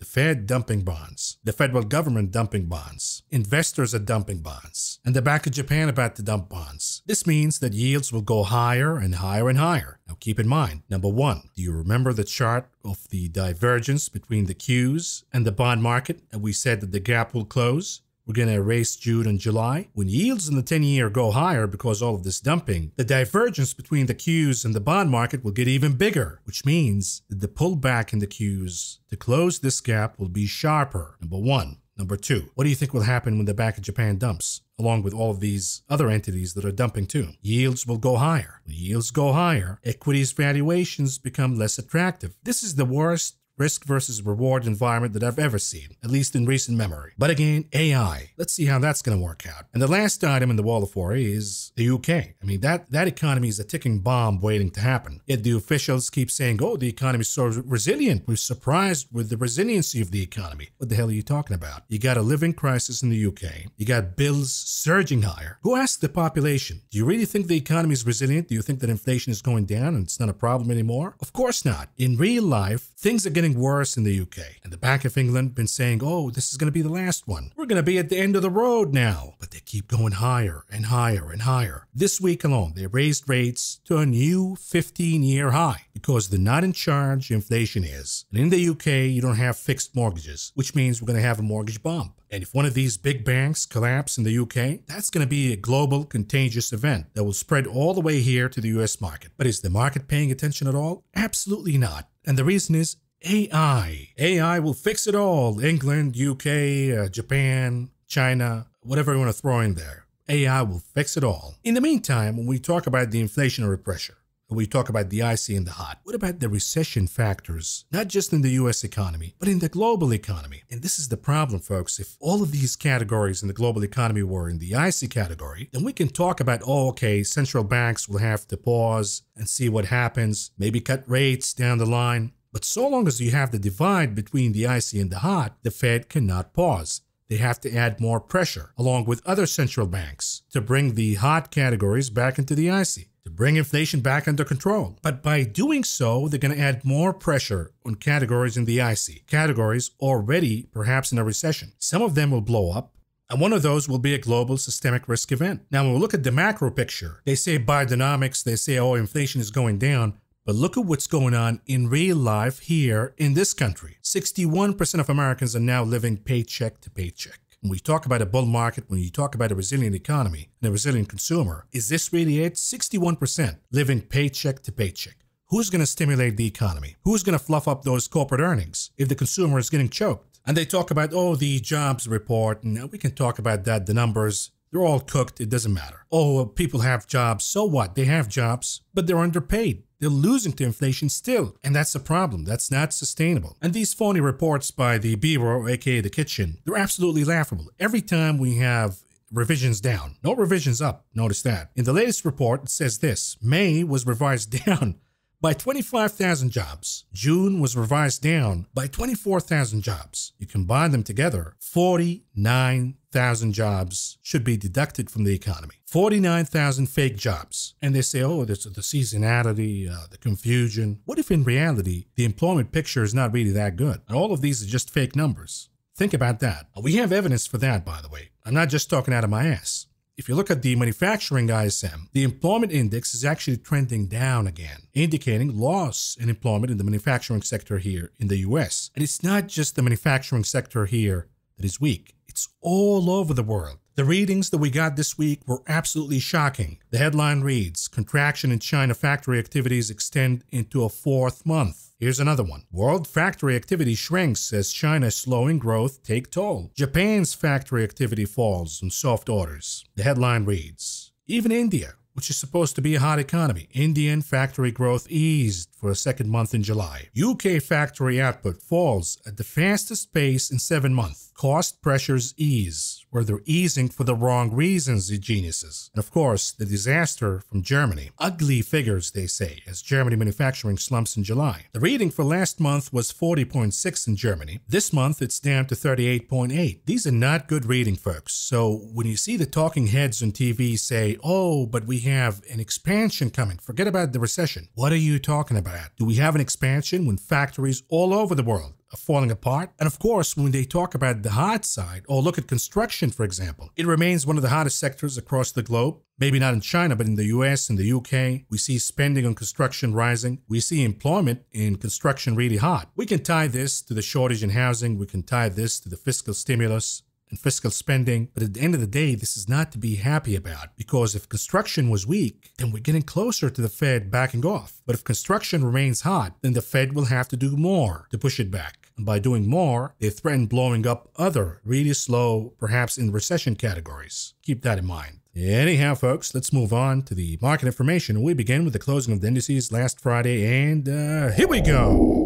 the Fed dumping bonds, the federal government dumping bonds, investors are dumping bonds, and the Bank of Japan about to dump bonds. This means that yields will go higher and higher and higher. Now keep in mind, number one, do you remember the chart of the divergence between the Qs and the bond market? And we said that the gap will close. We're going to erase June and July. When yields in the 10-year go higher because of all of this dumping, the divergence between the Qs and the bond market will get even bigger, which means that the pullback in the Qs to close this gap will be sharper, number one. Number two, what do you think will happen when the Bank of Japan dumps, along with all of these other entities that are dumping too? Yields will go higher. When yields go higher, equities valuations become less attractive. This is the worst risk versus reward environment that I've ever seen, at least in recent memory. But again, AI. Let's see how that's going to work out. And the last item in the wall of worry is the UK. I mean, that economy is a ticking bomb waiting to happen. Yet the officials keep saying, oh, the economy is so resilient. We're surprised with the resiliency of the economy. What the hell are you talking about? You got a living crisis in the UK. You got bills surging higher. Go ask the population. Do you really think the economy is resilient? Do you think that inflation is going down and it's not a problem anymore? Of course not. In real life, things are going getting worse in the UK. And the Bank of England been saying, oh, this is going to be the last one. We're going to be at the end of the road now. But they keep going higher and higher and higher. This week alone, they raised rates to a new 15-year high because they're not in charge, inflation is. And in the UK, you don't have fixed mortgages, which means we're going to have a mortgage bump. And if one of these big banks collapse in the UK, that's going to be a global contagious event that will spread all the way here to the US market. But is the market paying attention at all? Absolutely not. And the reason is AI. AI will fix it all. England, UK, Japan, China, whatever you want to throw in there. AI will fix it all. In the meantime, when we talk about the inflationary pressure, we talk about the icy and the hot, what about the recession factors? Not just in the US economy, but in the global economy. And this is the problem, folks. If all of these categories in the global economy were in the icy category, then we can talk about, oh, okay, central banks will have to pause and see what happens, maybe cut rates down the line. But so long as you have the divide between the icy and the hot, the Fed cannot pause. They have to add more pressure, along with other central banks, to bring the hot categories back into the icy, to bring inflation back under control. But by doing so, they're going to add more pressure on categories in the icy, categories already perhaps in a recession. Some of them will blow up, and one of those will be a global systemic risk event. Now, when we look at the macro picture, they say Bidenomics, they say, oh, inflation is going down. But look at what's going on in real life here in this country. 61% of Americans are now living paycheck to paycheck. When we talk about a bull market, when you talk about a resilient economy and a resilient consumer, is this really it? 61% living paycheck to paycheck. Who's going to stimulate the economy? Who's going to fluff up those corporate earnings if the consumer is getting choked? And they talk about, oh, the jobs report, and we can talk about that, the numbers. They're all cooked. It doesn't matter. Oh, people have jobs. So what? They have jobs, but they're underpaid. They're losing to inflation still. And that's a problem. That's not sustainable. And these phony reports by the Bureau, aka the kitchen, they're absolutely laughable. Every time we have revisions down, no revisions up. Notice that. In the latest report, it says this. May was revised down by 25,000 jobs. June was revised down by 24,000 jobs. You combine them together, 49,000 jobs should be deducted from the economy. 49,000 fake jobs. And they say, oh, there's the seasonality, the confusion. What if in reality, the employment picture is not really that good? And all of these are just fake numbers. Think about that. We have evidence for that, by the way. I'm not just talking out of my ass. If you look at the manufacturing ISM, the employment index is actually trending down again, indicating loss in employment in the manufacturing sector here in the US. And it's not just the manufacturing sector here that is weak. It's all over the world. The readings that we got this week were absolutely shocking. The headline reads, contraction in China factory activities extend into a fourth month. Here's another one. World factory activity shrinks as China's slowing growth take toll. Japan's factory activity falls on soft orders. The headline reads, even India, which is supposed to be a hot economy, Indian factory growth eased for a second month in July. UK factory output falls at the fastest pace in 7 months. Cost pressures ease, where they're easing for the wrong reasons, you geniuses. And of course, the disaster from Germany. Ugly figures, they say, as Germany manufacturing slumps in July. The reading for last month was 40.6 in Germany. This month, it's down to 38.8. These are not good reading, folks. So when you see the talking heads on TV say, oh, but we have an expansion coming, forget about the recession. What are you talking about? Do we have an expansion when factories all over the world are falling apart? And of course, when they talk about the hot side, or look at construction, for example, it remains one of the hottest sectors across the globe. Maybe not in China, but in the US and the UK, we see spending on construction rising. We see employment in construction really hot. We can tie this to the shortage in housing. We can tie this to the fiscal stimulus and fiscal spending. But at the end of the day, this is not to be happy about, because if construction was weak, then we're getting closer to the Fed backing off. But if construction remains hot, then the Fed will have to do more to push it back. And by doing more, they threaten blowing up other really slow, perhaps in recession categories. Keep that in mind. Anyhow, folks, let's move on to the market information. We begin with the closing of the indices last Friday, and here we go.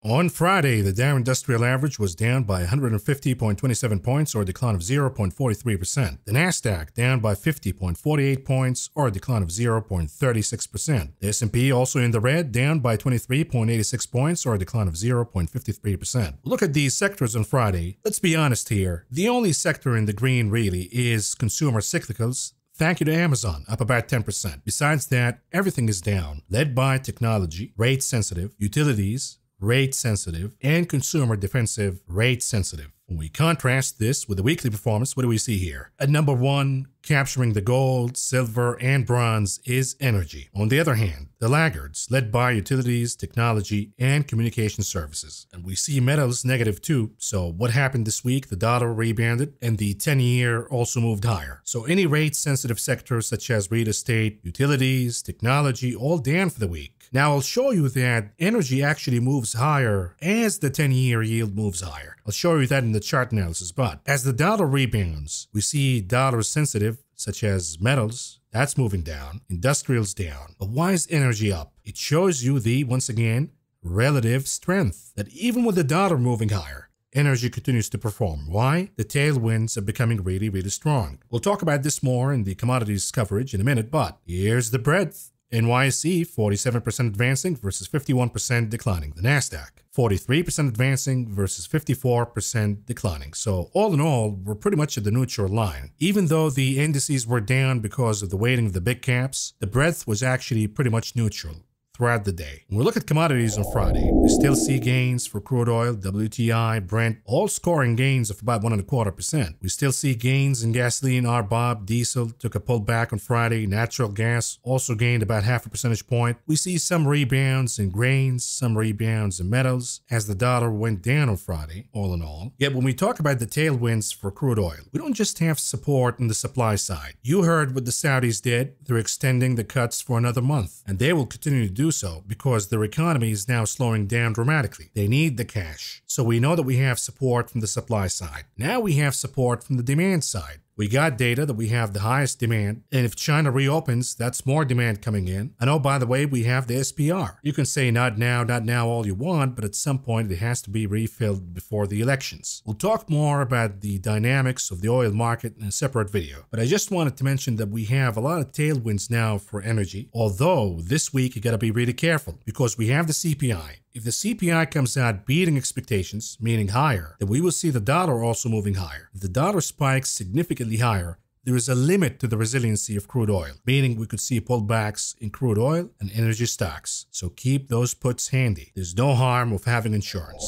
On Friday, the Dow Industrial Average was down by 150.27 points, or a decline of 0.43%. The Nasdaq down by 50.48 points, or a decline of 0.36%. The S&P also in the red, down by 23.86 points, or a decline of 0.53%. Look at these sectors on Friday. Let's be honest here. The only sector in the green really is consumer cyclicals. Thank you to Amazon, up about 10%. Besides that, everything is down, led by technology, rate sensitive, utilities, rate sensitive, and consumer defensive, rate sensitive. When we contrast this with the weekly performance, what do we see here? At number 1, capturing the gold, silver, and bronze is energy. On the other hand, the laggards, led by utilities, technology, and communication services. And we see metals negative too. So what happened this week? The dollar rebounded and the 10-year also moved higher. So any rate-sensitive sectors such as real estate, utilities, technology, all down for the week. Now I'll show you that energy actually moves higher as the 10-year yield moves higher. I'll show you that in the chart analysis, but as the dollar rebounds, we see dollar sensitive such as metals, that's moving down, industrials down. But why is energy up? It shows you the, once again, relative strength, that even with the dollar moving higher, energy continues to perform. Why? The tailwinds are becoming really, really strong. We'll talk about this more in the commodities coverage in a minute, but here's the breadth. NYSE 47% advancing versus 51% declining. The NASDAQ 43% advancing versus 54% declining. So all in all, we're pretty much at the neutral line. Even though the indices were down because of the weighting of the big caps, the breadth was actually pretty much neutral throughout the day. When we look at commodities on Friday, we still see gains for crude oil, WTI, Brent, all scoring gains of about 1.25%. We still see gains in gasoline, RBOB, diesel took a pullback on Friday, natural gas also gained about 0.5 percentage point. We see some rebounds in grains, some rebounds in metals as the dollar went down on Friday, all in all. Yet when we talk about the tailwinds for crude oil, we don't just have support on the supply side. You heard what the Saudis did. They're extending the cuts for another month, and they will continue to do so because their economy is now slowing down dramatically. They need the cash. So we know that we have support from the supply side. Now we have support from the demand side. We got data that we have the highest demand, and if China reopens, that's more demand coming in. And oh, by the way, we have the SPR. You can say not now all you want, but at some point it has to be refilled before the elections. We'll talk more about the dynamics of the oil market in a separate video, but I just wanted to mention that we have a lot of tailwinds now for energy, although this week you gotta be really careful because we have the CPI. If the CPI comes out beating expectations, meaning higher, then we will see the dollar also moving higher. If the dollar spikes significantly higher, there is a limit to the resiliency of crude oil, meaning we could see pullbacks in crude oil and energy stocks. So keep those puts handy. There's no harm of having insurance.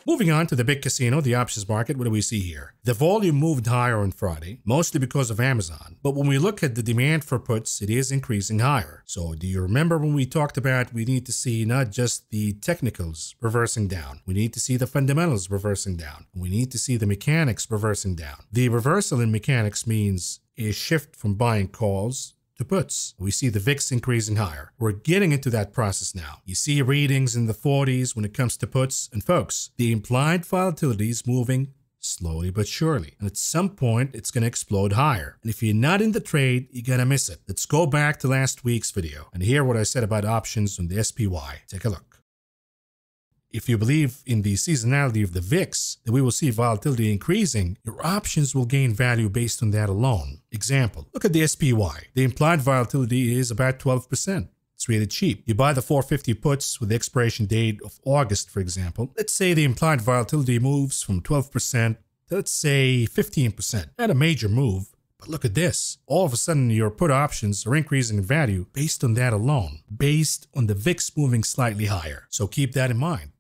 Moving on to the big casino, the options market, what do we see here? The volume moved higher on Friday, mostly because of Amazon. But when we look at the demand for puts, it is increasing higher. So do you remember when we talked about we need to see not just the technicals reversing down, we need to see the fundamentals reversing down, we need to see the mechanics reversing down. The reversal in mechanics means a shift from buying calls to puts. We see the VIX increasing higher. We're getting into that process now. You see readings in the 40s when it comes to puts. And folks, the implied volatility is moving slowly but surely. And at some point, it's going to explode higher. And if you're not in the trade, you're going to miss it. Let's go back to last week's video and hear what I said about options on the SPY. Take a look. If you believe in the seasonality of the VIX, that we will see volatility increasing, your options will gain value based on that alone. Example, look at the SPY. The implied volatility is about 12%. It's really cheap. You buy the 450 puts with the expiration date of August, for example. Let's say the implied volatility moves from 12% to, let's say, 15%. Not a major move. But look at this. All of a sudden, your put options are increasing in value based on that alone, based on the VIX moving slightly higher. So keep that in mind.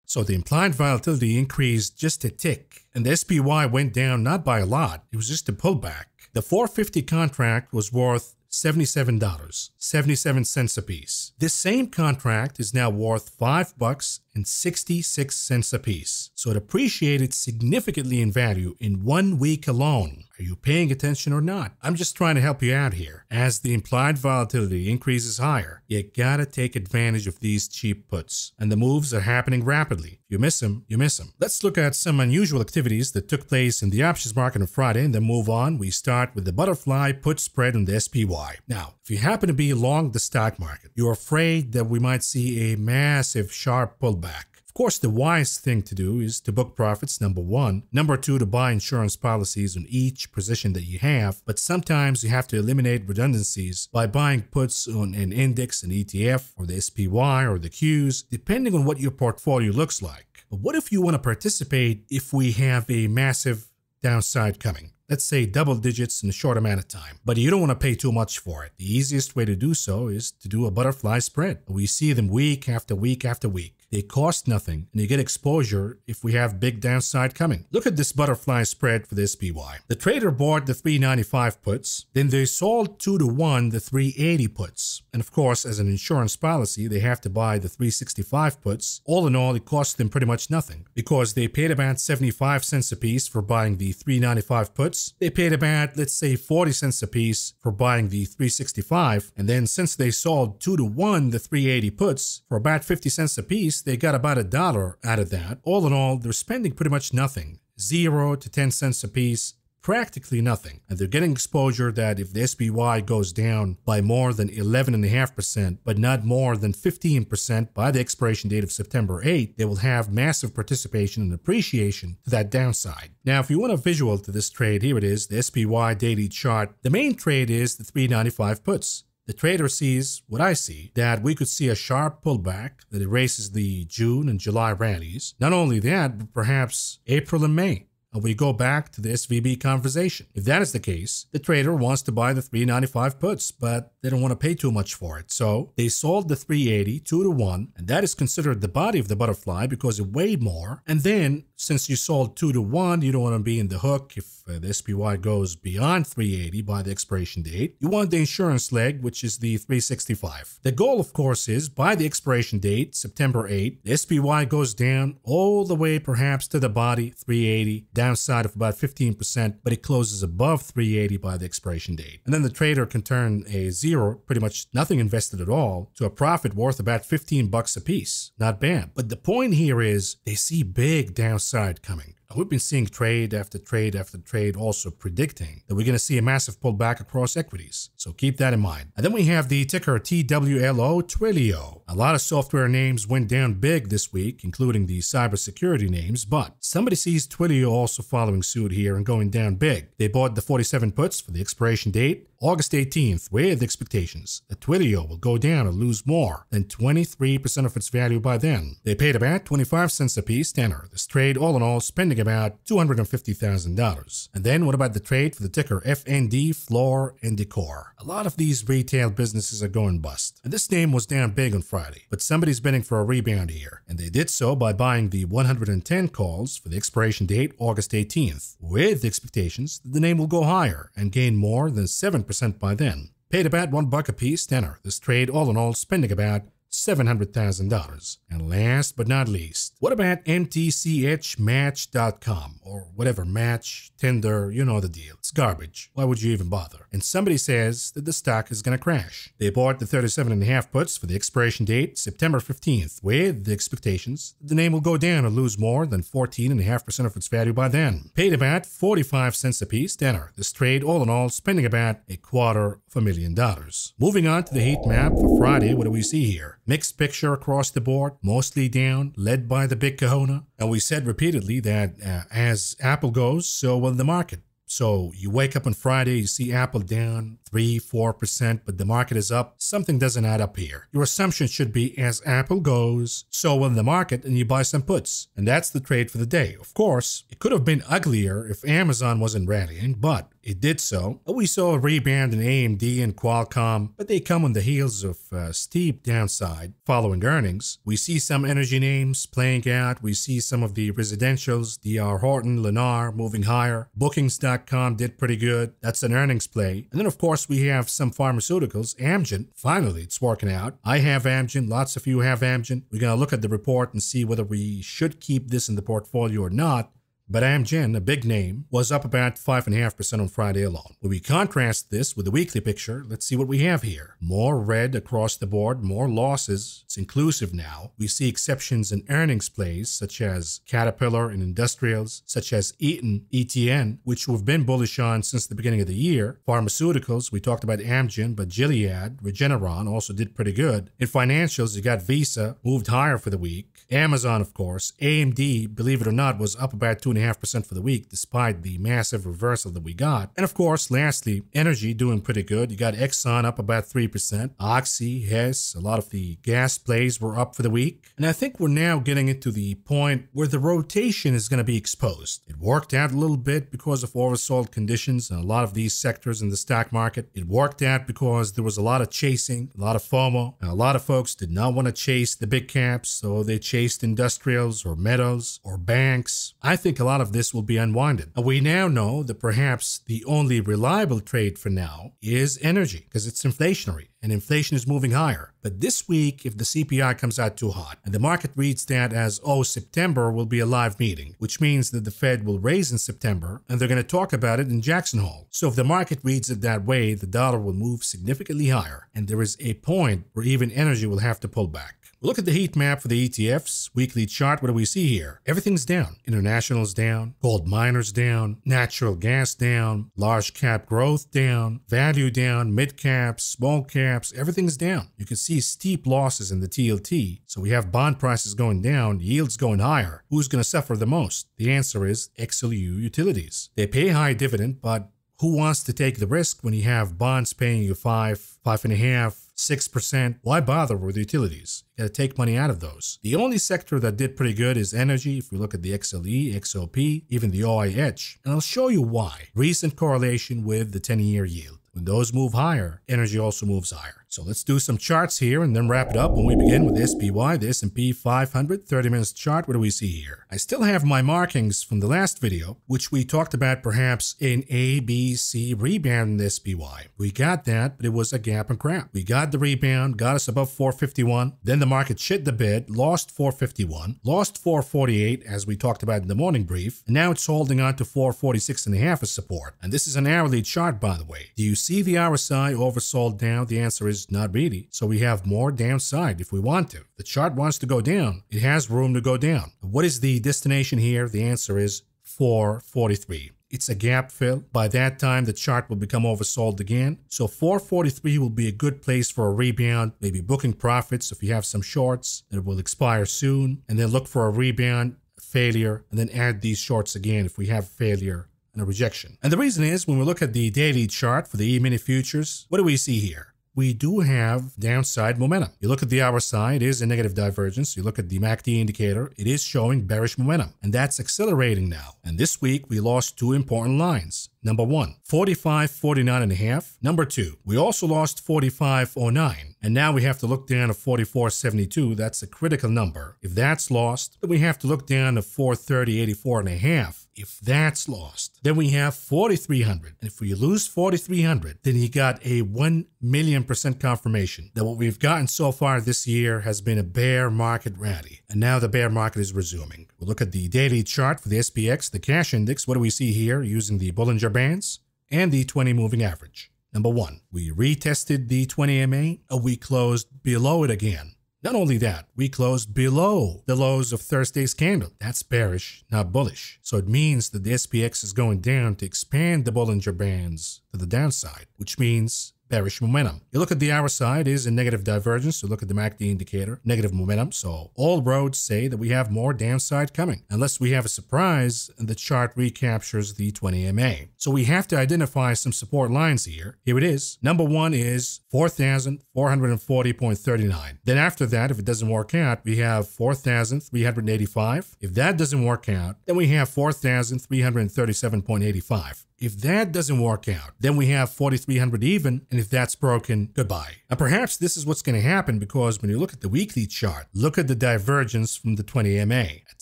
So the implied volatility increased just a tick, and the SPY went down not by a lot, it was just a pullback. The 450 contract was worth $77, 77 cents a piece. This same contract is now worth $5.66 a piece. So it appreciated significantly in value in 1 week alone. Are you paying attention or not? I'm just trying to help you out here. As the implied volatility increases higher, you gotta take advantage of these cheap puts. And the moves are happening rapidly. If you miss them, you miss them. Let's look at some unusual activities that took place in the options market on Friday and then move on. We start with the butterfly put spread on the SPY. Now, if you happen to be long the stock market, you're afraid that we might see a massive sharp pullback. Of course, the wise thing to do is to book profits, number one. Number two, to buy insurance policies on each position that you have. But sometimes you have to eliminate redundancies by buying puts on an index, an ETF, or the SPY, or the Qs, depending on what your portfolio looks like. But what if you want to participate if we have a massive downside coming? let's say double digits in a short amount of time. But you don't want to pay too much for it. The easiest way to do so is to do a butterfly spread. We see them week after week after week. They cost nothing, and you get exposure if we have big downside coming. Look at this butterfly spread for the SPY. The trader bought the 395 puts, then they sold 2-to-1 the 380 puts. And of course, as an insurance policy, they have to buy the 365 puts. All in all, it cost them pretty much nothing, because they paid about 75 cents a piece for buying the 395 puts. They paid about, let's say, 40 cents a piece for buying the 365. And then since they sold 2-to-1 the 380 puts for about 50 cents a piece, they got about $1 out of that. All in all, they're spending pretty much nothing. 0 to 10 cents a piece, practically nothing. And they're getting exposure that if the SPY goes down by more than 11.5%, but not more than 15% by the expiration date of September 8th, they will have massive participation and appreciation to that downside. Now, if you want a visual to this trade, here it is, the SPY daily chart. The main trade is the 395 puts. The trader sees what I see, that we could see a sharp pullback that erases the June and July rallies. Not only that, but perhaps April and May. And we go back to the SVB conversation. If that is the case, the trader wants to buy the 395 puts, but they don't want to pay too much for it. So they sold the 380 2-to-1, and that is considered the body of the butterfly because it weighed more. And then, since you sold 2-to-1, you don't want to be in the hook if the SPY goes beyond 380 by the expiration date. You want the insurance leg, which is the 365. The goal, of course, is by the expiration date, September 8th, the SPY goes down all the way perhaps to the body, 380, downside of about 15%, but it closes above 380 by the expiration date. And then the trader can turn a zero, pretty much nothing invested at all, to a profit worth about 15 bucks a piece. Not bad. But the point here is they see big downside coming. We've been seeing trade after trade after trade also predicting that we're going to see a massive pullback across equities. So keep that in mind. And then we have the ticker TWLO, Twilio. A lot of software names went down big this week, including the cybersecurity names, but somebody sees Twilio also following suit here and going down big. They bought the 47 puts for the expiration date, August 18th, with expectations that Twilio will go down and lose more than 23% of its value by then. They paid about 25 cents a piece tenor. This trade, all in all, spending about $250,000. And then what about the trade for the ticker FND, Floor and Decor? A lot of these retail businesses are going bust. And this name was down big on Friday, but somebody's betting for a rebound here. And they did so by buying the 110 calls for the expiration date, August 18th, with expectations that the name will go higher and gain more than 7% by then. Paid about $1 a piece tenor. This trade, all in all, spending about $700,000. And last but not least, what about MTCHmatch.com or whatever, match, Tinder, you know the deal. It's garbage. Why would you even bother? And somebody says that the stock is going to crash. They bought the 37.5 puts for the expiration date, September 15th, with the expectations that the name will go down and lose more than 14.5% of its value by then. Paid about 45 cents a piece tenor. This trade, all in all, spending about $250,000. Moving on to the heat map for Friday, what do we see here? Mixed picture across the board, mostly down, led by the big kahuna. And we said repeatedly that as Apple goes, so will the market. So you wake up on Friday, you see Apple down 3-4%, but the market is up. Something doesn't add up here. Your assumption should be as Apple goes, so will the market, and you buy some puts. And that's the trade for the day. Of course, it could have been uglier if Amazon wasn't rallying, but it did so. We saw a rebound in AMD and Qualcomm, but they come on the heels of steep downside following earnings. We see some energy names playing out. We see some of the residentials, DR Horton, Lennar moving higher. Bookings.com did pretty good. That's an earnings play. And then, of course, we have some pharmaceuticals. Amgen, finally, it's working out. I have Amgen. Lots of you have Amgen. We're going to look at the report and see whether we should keep this in the portfolio or not. But Amgen, a big name, was up about 5.5% on Friday alone. When we contrast this with the weekly picture, let's see what we have here. More red across the board, more losses. It's inclusive now. We see exceptions in earnings plays, such as Caterpillar and industrials, such as Eaton, ETN, which we've been bullish on since the beginning of the year. Pharmaceuticals, we talked about Amgen, but Gilead, Regeneron also did pretty good. In financials, you got Visa, moved higher for the week. Amazon, of course. AMD, believe it or not, was up about 2.5%. 2.5% for the week, despite the massive reversal that we got. And of course, lastly, energy doing pretty good. You got Exxon up about 3%. Oxy, Hess, a lot of the gas plays were up for the week. And I think we're now getting into the point where the rotation is going to be exposed. It worked out a little bit because of oversold conditions in a lot of these sectors in the stock market. It worked out because there was a lot of chasing, a lot of FOMO. And a lot of folks did not want to chase the big caps, so they chased industrials or metals or banks. I think a lot of this will be unwinded. And we now know that perhaps the only reliable trade for now is energy, because it's inflationary and inflation is moving higher. But this week, if the CPI comes out too hot and the market reads that as, oh, September will be a live meeting, which means that the Fed will raise in September and they're going to talk about it in Jackson Hole. So if the market reads it that way, the dollar will move significantly higher. And there is a point where even energy will have to pull back. Look at the heat map for the ETFs. Weekly chart, what do we see here? Everything's down. International's down, gold miners down, natural gas down, large cap growth down, value down, mid caps, small caps, everything's down. You can see steep losses in the TLT. So we have bond prices going down, yields going higher. Who's going to suffer the most? The answer is XLU utilities. They pay high dividend, but who wants to take the risk when you have bonds paying you 5, 5.5%, 6%? Why bother with utilities? You got to take money out of those. The only sector that did pretty good is energy. If we look at the XLE, XOP, even the OIH, and I'll show you why. Recent correlation with the 10-year yield. When those move higher, energy also moves higher. So let's do some charts here and then wrap it up when we begin with SPY, the S&P 500, 30 minutes chart. What do we see here? I still have my markings from the last video, which we talked about perhaps an A, B, C rebound in the SPY. We got that, but it was a gap and crap. We got the rebound, got us above 451. Then the market shit the bed, lost 451, lost 448 as we talked about in the morning brief. And now it's holding on to 446.5 as support. And this is an hourly chart, by the way. Do you see the RSI oversold down? The answer is not really. So we have more downside if we want to. The chart wants to go down. It has room to go down. What is the destination here? The answer is 443. It's a gap fill. By that time, the chart will become oversold again. So 443 will be a good place for a rebound, maybe booking profits if you have some shorts that will expire soon, and then look for a rebound, failure, and then add these shorts again if we have failure and a rejection. And the reason is when we look at the daily chart for the E-mini futures, what do we see here? We do have downside momentum. You look at the RSI, it is a negative divergence. You look at the MACD indicator, it is showing bearish momentum, and that's accelerating now. And this week, we lost two important lines. Number one, 45.49.5. Number two, we also lost 45.09. And now we have to look down to 44.72. That's a critical number. If that's lost, then we have to look down to 430.84.5. If that's lost, then we have 4,300. And if we lose 4,300, then you got a 1,000,000% confirmation that what we've gotten so far this year has been a bear market rally. And now the bear market is resuming. We'll look at the daily chart for the SPX, the cash index. What do we see here using the Bollinger Bands and the 20 moving average? Number one, we retested the 20 MA and we closed below it again. Not only that, we closed below the lows of Thursday's candle. That's bearish, not bullish. So it means that the SPX is going down to expand the Bollinger Bands to the downside, which means bearish momentum. You look at the RSI, it is a negative divergence. You look at the MACD indicator, negative momentum. So all roads say that we have more downside coming, unless we have a surprise and the chart recaptures the 20 MA. So we have to identify some support lines here. Here it is. Number one is 4,440.39. Then after that, if it doesn't work out, we have 4,385. If that doesn't work out, then we have 4,337.85. If that doesn't work out, then we have 4,300 even, and if that's broken, goodbye. And perhaps this is what's going to happen, because when you look at the weekly chart, look at the divergence from the 20 MA. At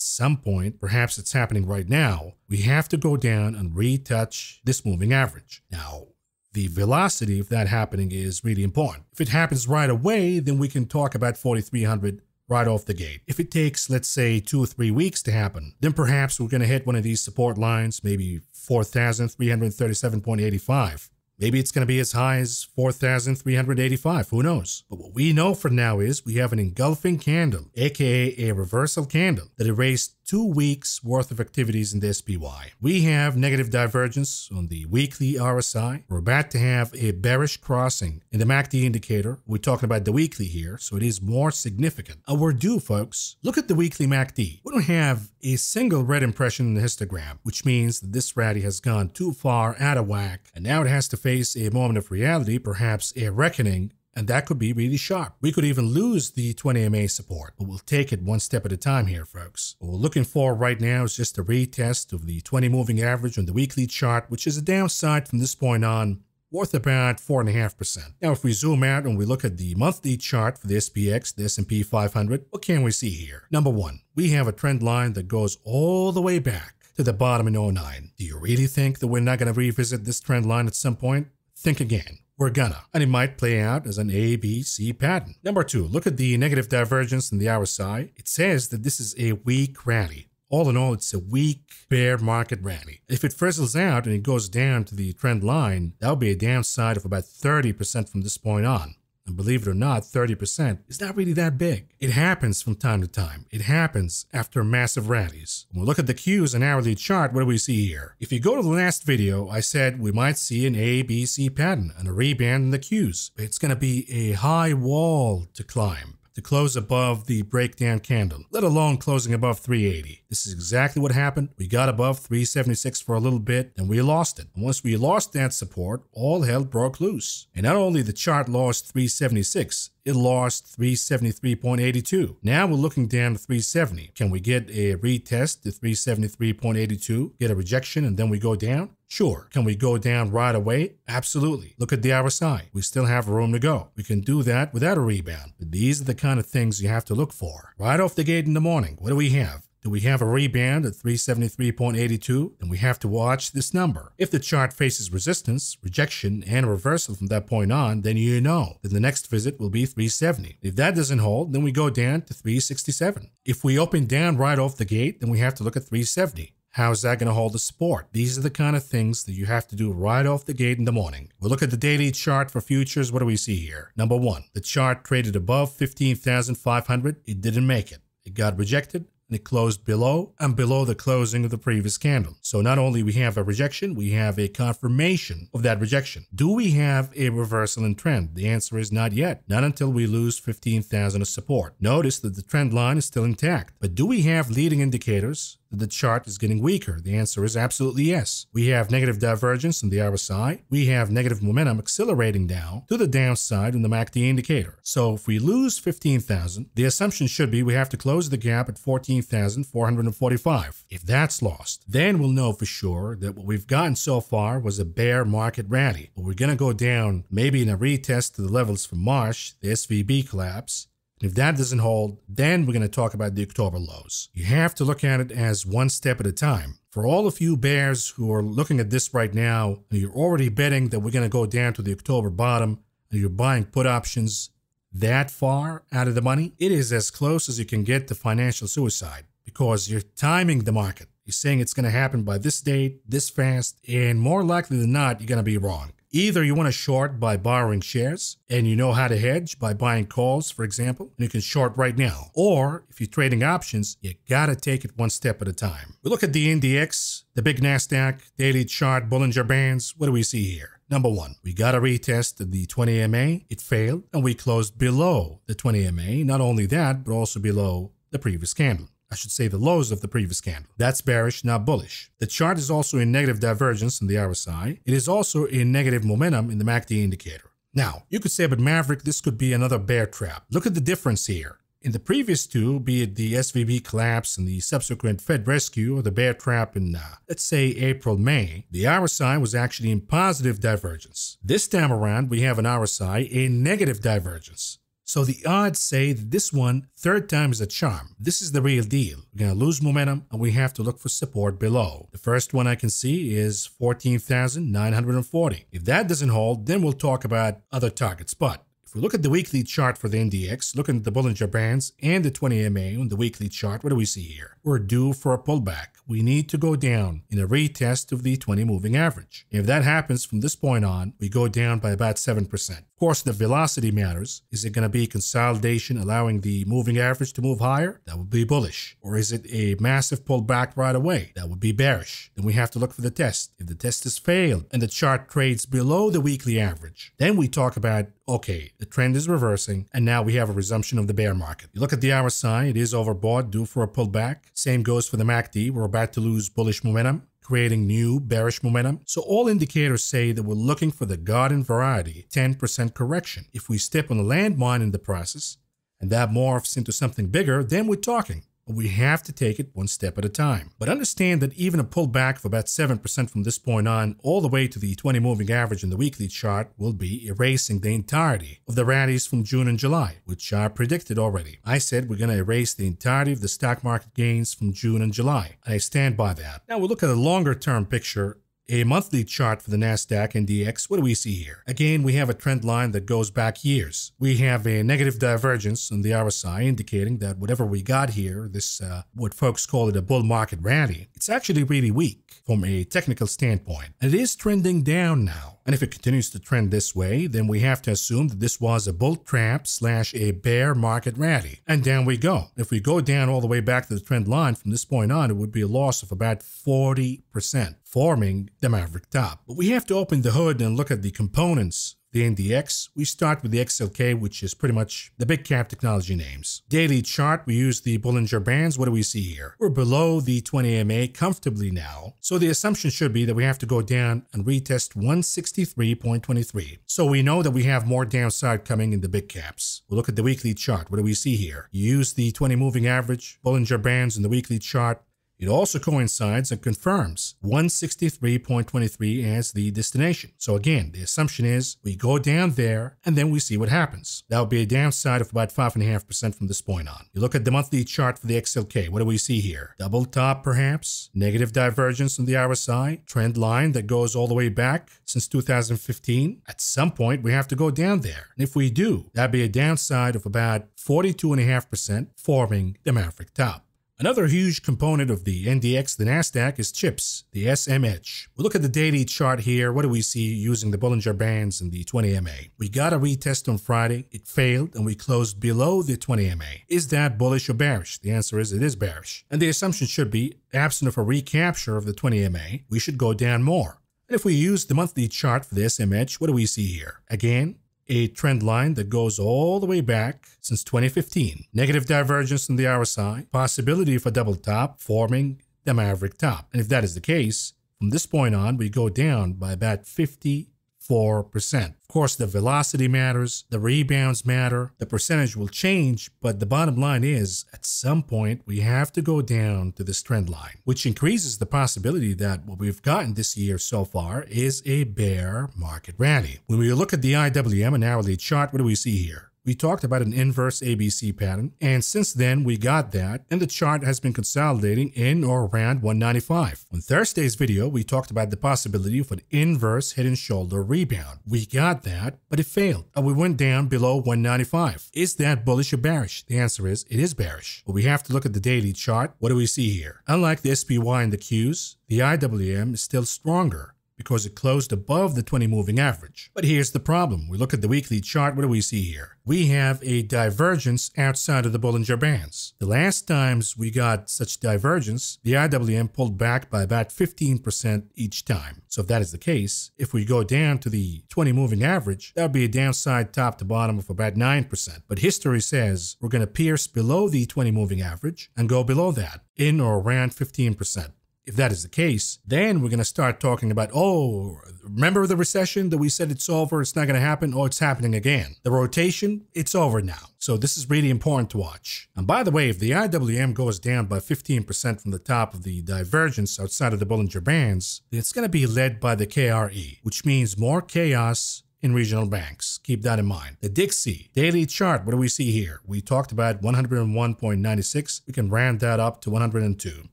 some point, perhaps it's happening right now, we have to go down and retouch this moving average. Now, the velocity of that happening is really important. If it happens right away, then we can talk about 4,300 right off the gate. If it takes, let's say, 2 or 3 weeks to happen, then perhaps we're going to hit one of these support lines, maybe 4,337.85. Maybe it's going to be as high as 4,385. Who knows? But what we know for now is we have an engulfing candle, aka a reversal candle, that erased 2 weeks worth of activities in the SPY. We have negative divergence on the weekly RSI. We're about to have a bearish crossing in the MACD indicator. We're talking about the weekly here, so it is more significant. We're due, folks. Look at the weekly MACD. We don't have a single red impression in the histogram, which means that this rally has gone too far out of whack, and now it has to face a moment of reality, perhaps a reckoning, and that could be really sharp. We could even lose the 20 MA support, but we'll take it one step at a time here, folks. What we're looking for right now is just a retest of the 20 moving average on the weekly chart, which is a downside from this point on, worth about 4.5%. Now, if we zoom out and we look at the monthly chart for the SPX, the S&P 500, what can we see here? Number one, we have a trend line that goes all the way back to the bottom in 09. Do you really think that we're not going to revisit this trend line at some point? Think again. We're gonna. And it might play out as an A, B, C pattern. Number two, look at the negative divergence in the RSI. It says that this is a weak rally. All in all, it's a weak bear market rally. If it fizzles out and it goes down to the trend line, that'll be a downside of about 30% from this point on. And believe it or not, 30% is not really that big. It happens from time to time. It happens after massive rallies. When we look at the Qs and hourly chart, what do we see here? If you go to the last video, I said we might see an A, B, C pattern and a rebound in the Qs. It's going to be a high wall to climb to close above the breakdown candle, let alone closing above 380. This is exactly what happened. We got above 376 for a little bit, and we lost it. And once we lost that support, all hell broke loose. And not only the chart lost 376, it lost 373.82. Now we're looking down to 370. Can we get a retest to 373.82, get a rejection, and then we go down? Sure. Can we go down right away? Absolutely. Look at the RSI. We still have room to go. We can do that without a rebound. But these are the kind of things you have to look for. Right off the gate in the morning, what do we have? Do we have a rebound at 373.82? Then we have to watch this number. If the chart faces resistance, rejection, and reversal from that point on, then you know that the next visit will be 370. If that doesn't hold, then we go down to 367. If we open down right off the gate, then we have to look at 370. How is that going to hold the support? These are the kind of things that you have to do right off the gate in the morning. We'll look at the daily chart for futures. What do we see here? Number one, the chart traded above 15,500. It didn't make it. It got rejected. And it closed below and below the closing of the previous candle. So not only we have a rejection, we have a confirmation of that rejection. Do we have a reversal in trend? The answer is not yet. Not until we lose 15,000 of support. Notice that the trend line is still intact. But do we have leading indicators that the chart is getting weaker? The answer is absolutely yes. We have negative divergence in the RSI. We have negative momentum accelerating now to the downside in the MACD indicator. So if we lose 15,000, the assumption should be we have to close the gap at 14,445. If that's lost, then we'll know for sure that what we've gotten so far was a bear market rally. But we're going to go down maybe in a retest to the levels from March, the SVB collapse. And if that doesn't hold, then we're going to talk about the October lows. You have to look at it as one step at a time. For all of you bears who are looking at this right now, and you're already betting that we're going to go down to the October bottom, and you're buying put options that far out of the money, it is as close as you can get to financial suicide because you're timing the market. You're saying it's going to happen by this date, this fast, and more likely than not, you're going to be wrong. Either you want to short by borrowing shares, and you know how to hedge by buying calls, for example, and you can short right now. Or if you're trading options, you got to take it one step at a time. We look at the NDX, the big NASDAQ, daily chart, Bollinger Bands. What do we see here? Number one, we got a retest of the 20 MA. It failed, and we closed below the 20 MA. Not only that, but also below the previous candle. I should say the lows of the previous candle. That's bearish, not bullish. The chart is also in negative divergence in the RSI. It is also in negative momentum in the MACD indicator. Now, you could say, but Maverick, this could be another bear trap. Look at the difference here. In the previous two, be it the SVB collapse and the subsequent Fed rescue or the bear trap in, let's say, April, May, the RSI was actually in positive divergence. This time around, we have an RSI in negative divergence. So the odds say that this one, third time is a charm. This is the real deal. We're going to lose momentum and we have to look for support below. The first one I can see is 14,940. If that doesn't hold, then we'll talk about other targets. But if we look at the weekly chart for the NDX, looking at the Bollinger Bands and the 20 MA on the weekly chart, what do we see here? We're due for a pullback. We need to go down in a retest of the 20 moving average. If that happens from this point on, we go down by about 7%. Of course, the velocity matters. Is it going to be consolidation allowing the moving average to move higher? That would be bullish. Or is it a massive pullback right away? That would be bearish. Then we have to look for the test. If the test has failed and the chart trades below the weekly average, then we talk about, okay, the trend is reversing and now we have a resumption of the bear market. You look at the RSI, it is overbought, due for a pullback. Same goes for the MACD. We're about to lose bullish momentum, creating new bearish momentum. So all indicators say that we're looking for the garden variety 10% correction. If we step on a landmine in the process and that morphs into something bigger, then we're talking. But we have to take it one step at a time. But understand that even a pullback of about 7% from this point on, all the way to the 20 moving average in the weekly chart, will be erasing the entirety of the rallies from June and July, which I predicted already. I said we're going to erase the entirety of the stock market gains from June and July, and I stand by that. Now we'll look at a longer term picture. A monthly chart for the NASDAQ NDX, what do we see here? Again, we have a trend line that goes back years. We have a negative divergence on the RSI indicating that whatever we got here, this what folks call it a bull market rally, it's actually really weak from a technical standpoint. And it is trending down now. And if it continues to trend this way, then we have to assume that this was a bull trap / a bear market rally. And down we go. If we go down all the way back to the trend line from this point on, it would be a loss of about 40%, forming the maverick top. But we have to open the hood and look at the components. The NDX, we start with the XLK, which is pretty much the big cap technology names. Daily chart, we use the Bollinger Bands. What do we see here? We're below the 20 MA comfortably now. So the assumption should be that we have to go down and retest 163.23. So we know that we have more downside coming in the big caps. We'll look at the weekly chart. What do we see here? You use the 20 moving average, Bollinger Bands in the weekly chart. It also coincides and confirms 163.23 as the destination. So again, the assumption is we go down there and then we see what happens. That would be a downside of about 5.5% from this point on. You look at the monthly chart for the XLK. What do we see here? Double top perhaps, negative divergence on the RSI, trend line that goes all the way back since 2015. At some point, we have to go down there. And if we do, that'd be a downside of about 42.5%, forming the maverick top. Another huge component of the NDX, the NASDAQ, is chips, the SMH. We look at the daily chart here. What do we see using the Bollinger Bands and the 20 MA? We got a retest on Friday. It failed, and we closed below the 20 MA. Is that bullish or bearish? The answer is it is bearish. And the assumption should be, absent of a recapture of the 20 MA, we should go down more. And if we use the monthly chart for the SMH, what do we see here? Again, a trend line that goes all the way back since 2015. Negative divergence in the RSI, possibility of a double top forming the maverick top. And if that is the case, from this point on, we go down by about 54%. Of course, the velocity matters, the rebounds matter, the percentage will change, but the bottom line is, at some point, we have to go down to this trend line, which increases the possibility that what we've gotten this year so far is a bear market rally. When we look at the IWM, an hourly chart, what do we see here? We talked about an inverse ABC pattern, and since then we got that, and the chart has been consolidating in or around 195. On Thursday's video, we talked about the possibility of an inverse head and shoulder rebound. We got that, but it failed, and we went down below 195. Is that bullish or bearish? The answer is it is bearish. But we have to look at the daily chart. What do we see here? Unlike the SPY and the Qs, the IWM is still stronger, because it closed above the 20 moving average. But here's the problem. We look at the weekly chart. What do we see here? We have a divergence outside of the Bollinger Bands. The last times we got such divergence, the IWM pulled back by about 15% each time. So if that is the case, if we go down to the 20 moving average, that would be a downside top to bottom of about 9%. But history says we're going to pierce below the 20 moving average and go below that, in or around 15%. If that is the case, then we're going to start talking about, oh, remember the recession that we said it's over, it's not going to happen? Oh, it's happening again. The rotation, it's over now. So this is really important to watch. And by the way, if the IWM goes down by 15% from the top of the divergence outside of the Bollinger Bands, it's going to be led by the KRE, which means more chaos in regional banks. Keep that in mind. The Dixie daily chart, what do we see here? We talked about 101.96. We can round that up to 102.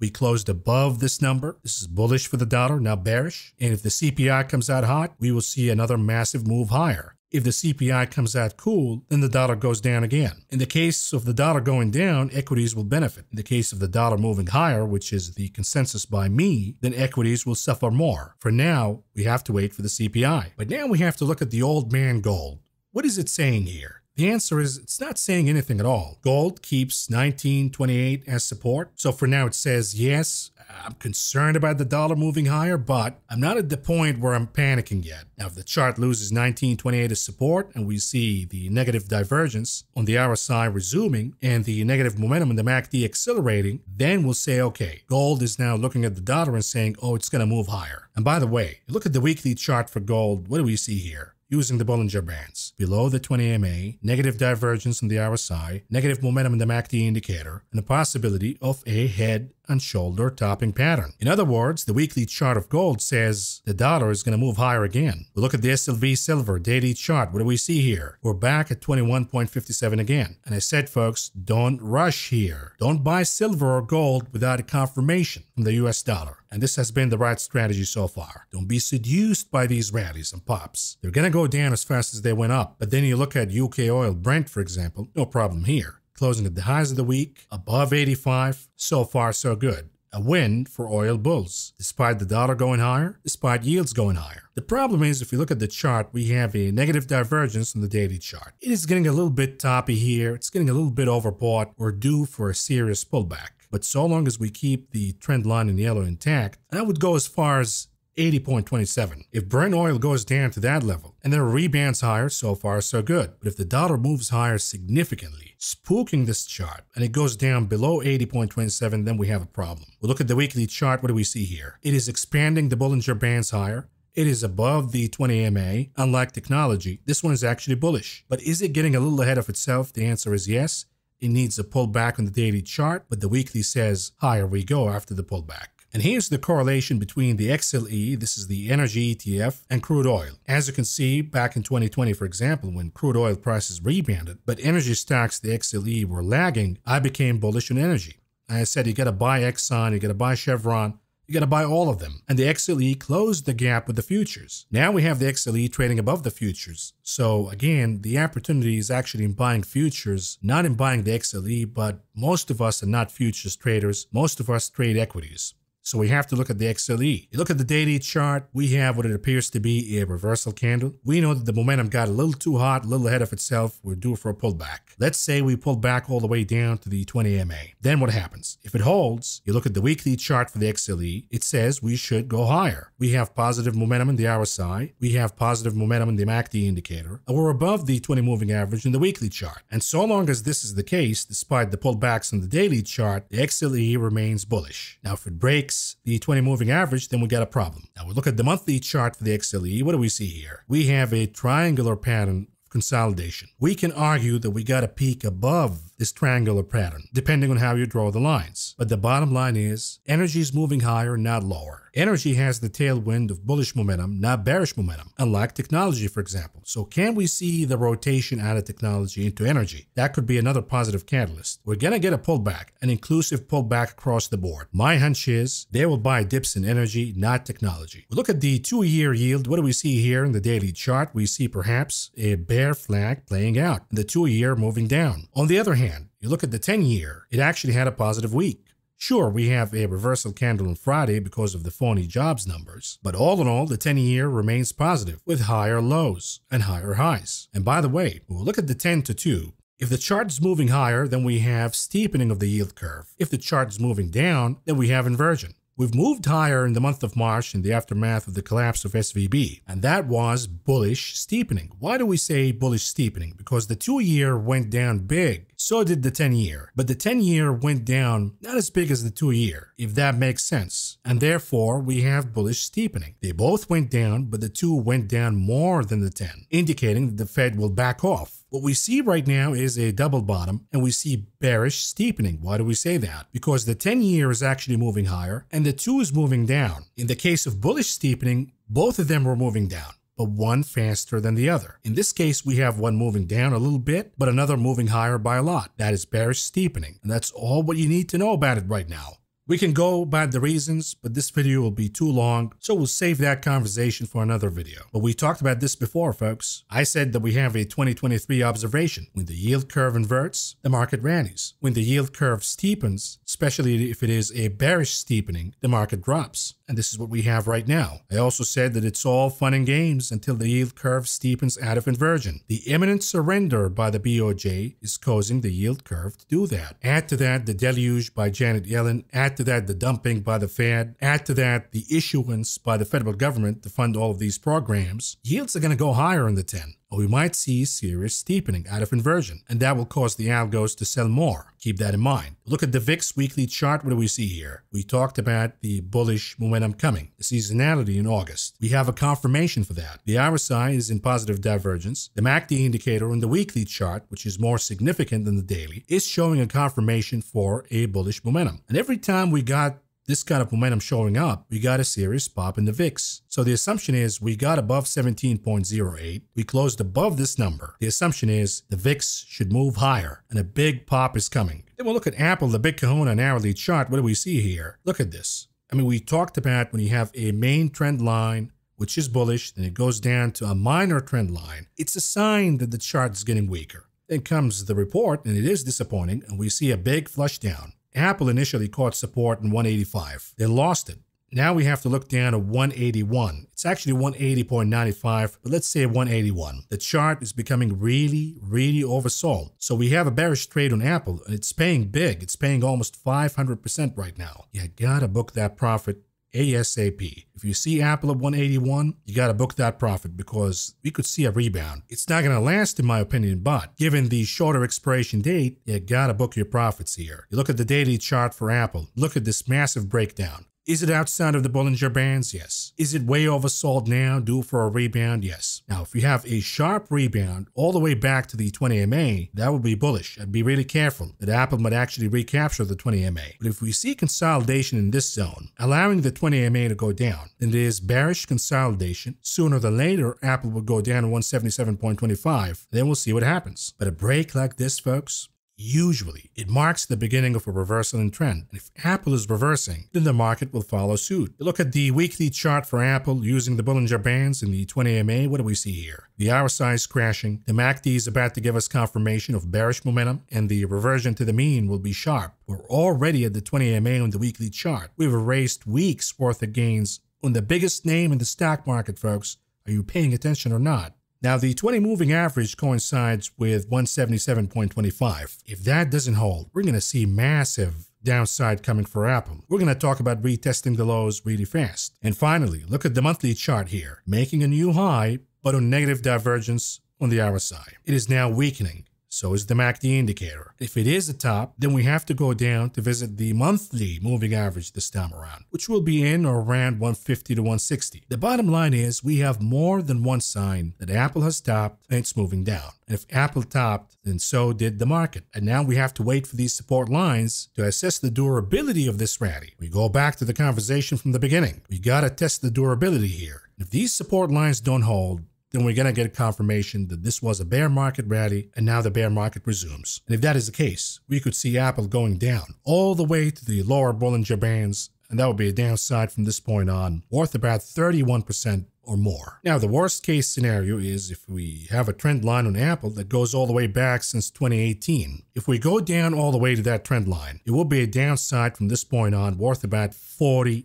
We closed above this number. This is bullish for the dollar, now bearish. And if the CPI comes out hot, we will see another massive move higher. If the CPI comes out cool, then the dollar goes down again. In the case of the dollar going down, equities will benefit. In the case of the dollar moving higher, which is the consensus by me, then equities will suffer more. For now, we have to wait for the CPI. But now we have to look at the old man gold. what is it saying here? The answer is it's not saying anything at all. Gold keeps 1928 as support. So for now it says, yes, I'm concerned about the dollar moving higher, but I'm not at the point where I'm panicking yet. Now, if the chart loses 1928 as support and we see the negative divergence on the RSI resuming and the negative momentum in the MACD accelerating, then we'll say, okay, gold is now looking at the dollar and saying, oh, it's going to move higher. And by the way, look at the weekly chart for gold. What do we see here? Using the Bollinger Bands. Below the 20 MA, negative divergence in the RSI, negative momentum in the MACD indicator, and the possibility of a head and shoulder topping pattern. In other words, the weekly chart of gold says the dollar is going to move higher again. We look at the SLV silver daily chart. What do we see here? We're back at 21.57 again. And I said, folks, don't rush here. Don't buy silver or gold without a confirmation from the US dollar. And this has been the right strategy so far. Don't be seduced by these rallies and pops. They're going to go down as fast as they went up. But then you look at UK oil Brent, for example, no problem here. Closing at the highs of the week, above 85, so far so good. A win for oil bulls, despite the dollar going higher, despite yields going higher. The problem is, if you look at the chart, we have a negative divergence on the daily chart. It is getting a little bit toppy here. It's getting a little bit overbought. We're due for a serious pullback. But so long as we keep the trend line in yellow intact, I would go as far as 80.27. If Brent oil goes down to that level and then rebounds higher, so far so good. But if the dollar moves higher significantly, spooking this chart, and it goes down below 80.27, then we have a problem. We look at the weekly chart. What do we see here? It is expanding the Bollinger Bands higher. It is above the 20 MA. Unlike technology, this one is actually bullish. But is it getting a little ahead of itself? The answer is yes. It needs a pullback on the daily chart, but the weekly says higher we go after the pullback. And here's the correlation between the XLE, this is the energy ETF, and crude oil. As you can see, back in 2020, for example, when crude oil prices rebounded, but energy stocks, the XLE, were lagging, I became bullish on energy. I said, you got to buy Exxon, you got to buy Chevron, you got to buy all of them. And the XLE closed the gap with the futures. Now we have the XLE trading above the futures. So again, the opportunity is actually in buying futures, not in buying the XLE, but most of us are not futures traders. Most of us trade equities. So we have to look at the XLE. You look at the daily chart, we have what it appears to be a reversal candle. We know that the momentum got a little too hot, a little ahead of itself. We're due for a pullback. Let's say we pull back all the way down to the 20 MA. Then what happens? If it holds, you look at the weekly chart for the XLE, it says we should go higher. We have positive momentum in the RSI. We have positive momentum in the MACD indicator. And we're above the 20 moving average in the weekly chart. And so long as this is the case, despite the pullbacks in the daily chart, the XLE remains bullish. Now, if it breaks the 20 moving average, then we got a problem. Now we look at the monthly chart for the XLE. What do we see here? We have a triangular pattern of consolidation. We can argue that we got a peak above this triangular pattern, depending on how you draw the lines. But the bottom line is, energy is moving higher, not lower. Energy has the tailwind of bullish momentum, not bearish momentum, unlike technology, for example. So can we see the rotation out of technology into energy? That could be another positive catalyst. We're going to get a pullback, an inclusive pullback across the board. My hunch is they will buy dips in energy, not technology. We look at the 2-year yield. What do we see here in the daily chart? We see perhaps a bear flag playing out, and the 2-year moving down. On the other hand, you look at the 10-year, it actually had a positive week. Sure, we have a reversal candle on Friday because of the phony jobs numbers, but all in all, the 10-year remains positive with higher lows and higher highs. And by the way, we'll look at the 10-2. If the chart is moving higher, then we have steepening of the yield curve. If the chart is moving down, then we have inversion. We've moved higher in the month of March in the aftermath of the collapse of SVB, and that was bullish steepening. Why do we say bullish steepening? Because the 2-year went down big, so did the 10-year. But the 10-year went down not as big as the 2-year, if that makes sense. And therefore, we have bullish steepening. They both went down, but the 2 went down more than the 10, indicating that the Fed will back off. What we see right now is a double bottom, and we see bearish steepening. Why do we say that? Because the 10-year is actually moving higher, and the 2 is moving down. In the case of bullish steepening, both of them were moving down, but one faster than the other. In this case, we have one moving down a little bit, but another moving higher by a lot. That is bearish steepening, and that's all what you need to know about it right now. We can go about the reasons, but this video will be too long, so we'll save that conversation for another video. But we talked about this before, folks. I said that we have a 2023 observation. When the yield curve inverts, the market rallies. When the yield curve steepens, especially if it is a bearish steepening, the market drops. And this is what we have right now. I also said that it's all fun and games until the yield curve steepens out of inversion. The imminent surrender by the BOJ is causing the yield curve to do that. Add to that the deluge by Janet Yellen. Add to that the dumping by the Fed. Add to that the issuance by the federal government to fund all of these programs. Yields are going to go higher in the 10. Or we might see serious steepening out of inversion, and that will cause the algos to sell more. Keep that in mind. Look at the VIX weekly chart. What do we see here? We talked about the bullish momentum coming, the seasonality in August. We have a confirmation for that. The RSI is in positive divergence. The MACD indicator on the weekly chart, which is more significant than the daily, is showing a confirmation for a bullish momentum. And every time we got this kind of momentum showing up, we got a serious pop in the VIX. So the assumption is we got above 17.08. We closed above this number. The assumption is the VIX should move higher and a big pop is coming. Then we'll look at Apple, the big kahuna on hourly chart. What do we see here? Look at this. I mean, we talked about when you have a main trend line, which is bullish, then it goes down to a minor trend line. It's a sign that the chart is getting weaker. Then comes the report, and it is disappointing, and we see a big flush down. Apple initially caught support in 185, then lost it. Now we have to look down to 181. It's actually 180.95, but let's say 181. The chart is becoming really oversold. So we have a bearish trade on Apple, and it's paying big. It's paying almost 500% right now. You gotta book that profit ASAP. If you see Apple at 181, you got to book that profit because we could see a rebound. It's not going to last in my opinion, but given the shorter expiration date, you got to book your profits here. You look at the daily chart for Apple. Look at this massive breakdown. Is it outside of the Bollinger Bands? Yes. Is it way oversold now, due for a rebound? Yes. Now, if you have a sharp rebound all the way back to the 20 MA, that would be bullish. I'd be really careful that Apple might actually recapture the 20 MA. But if we see consolidation in this zone, allowing the 20 MA to go down, then it is bearish consolidation. Sooner than later, Apple will go down to 177.25. Then we'll see what happens. But a break like this, folks, usually, it marks the beginning of a reversal in trend. And if Apple is reversing, then the market will follow suit. Look at the weekly chart for Apple using the Bollinger Bands in the 20 MA. What do we see here? The RSI is crashing. The MACD is about to give us confirmation of bearish momentum, and the reversion to the mean will be sharp. We're already at the 20 MA on the weekly chart. We've erased weeks worth of gains on the biggest name in the stock market, folks. Are you paying attention or not? Now, the 20 moving average coincides with 177.25. If that doesn't hold, we're going to see massive downside coming for Apple. We're going to talk about retesting the lows really fast. And finally, look at the monthly chart here, making a new high, but on negative divergence on the RSI. It is now weakening. So is the MACD indicator. If it is a top, then we have to go down to visit the monthly moving average this time around, which will be in or around 150 to 160. The bottom line is we have more than one sign that Apple has topped and it's moving down. And if Apple topped, then so did the market. And now we have to wait for these support lines to assess the durability of this rally. We go back to the conversation from the beginning. We got to test the durability here. If these support lines don't hold, then we're going to get confirmation that this was a bear market rally and now the bear market resumes. And if that is the case, we could see Apple going down all the way to the lower Bollinger Bands, and that would be a downside from this point on, worth about 31% or more. Now, the worst case scenario is if we have a trend line on Apple that goes all the way back since 2018. If we go down all the way to that trend line, it will be a downside from this point on worth about 40%.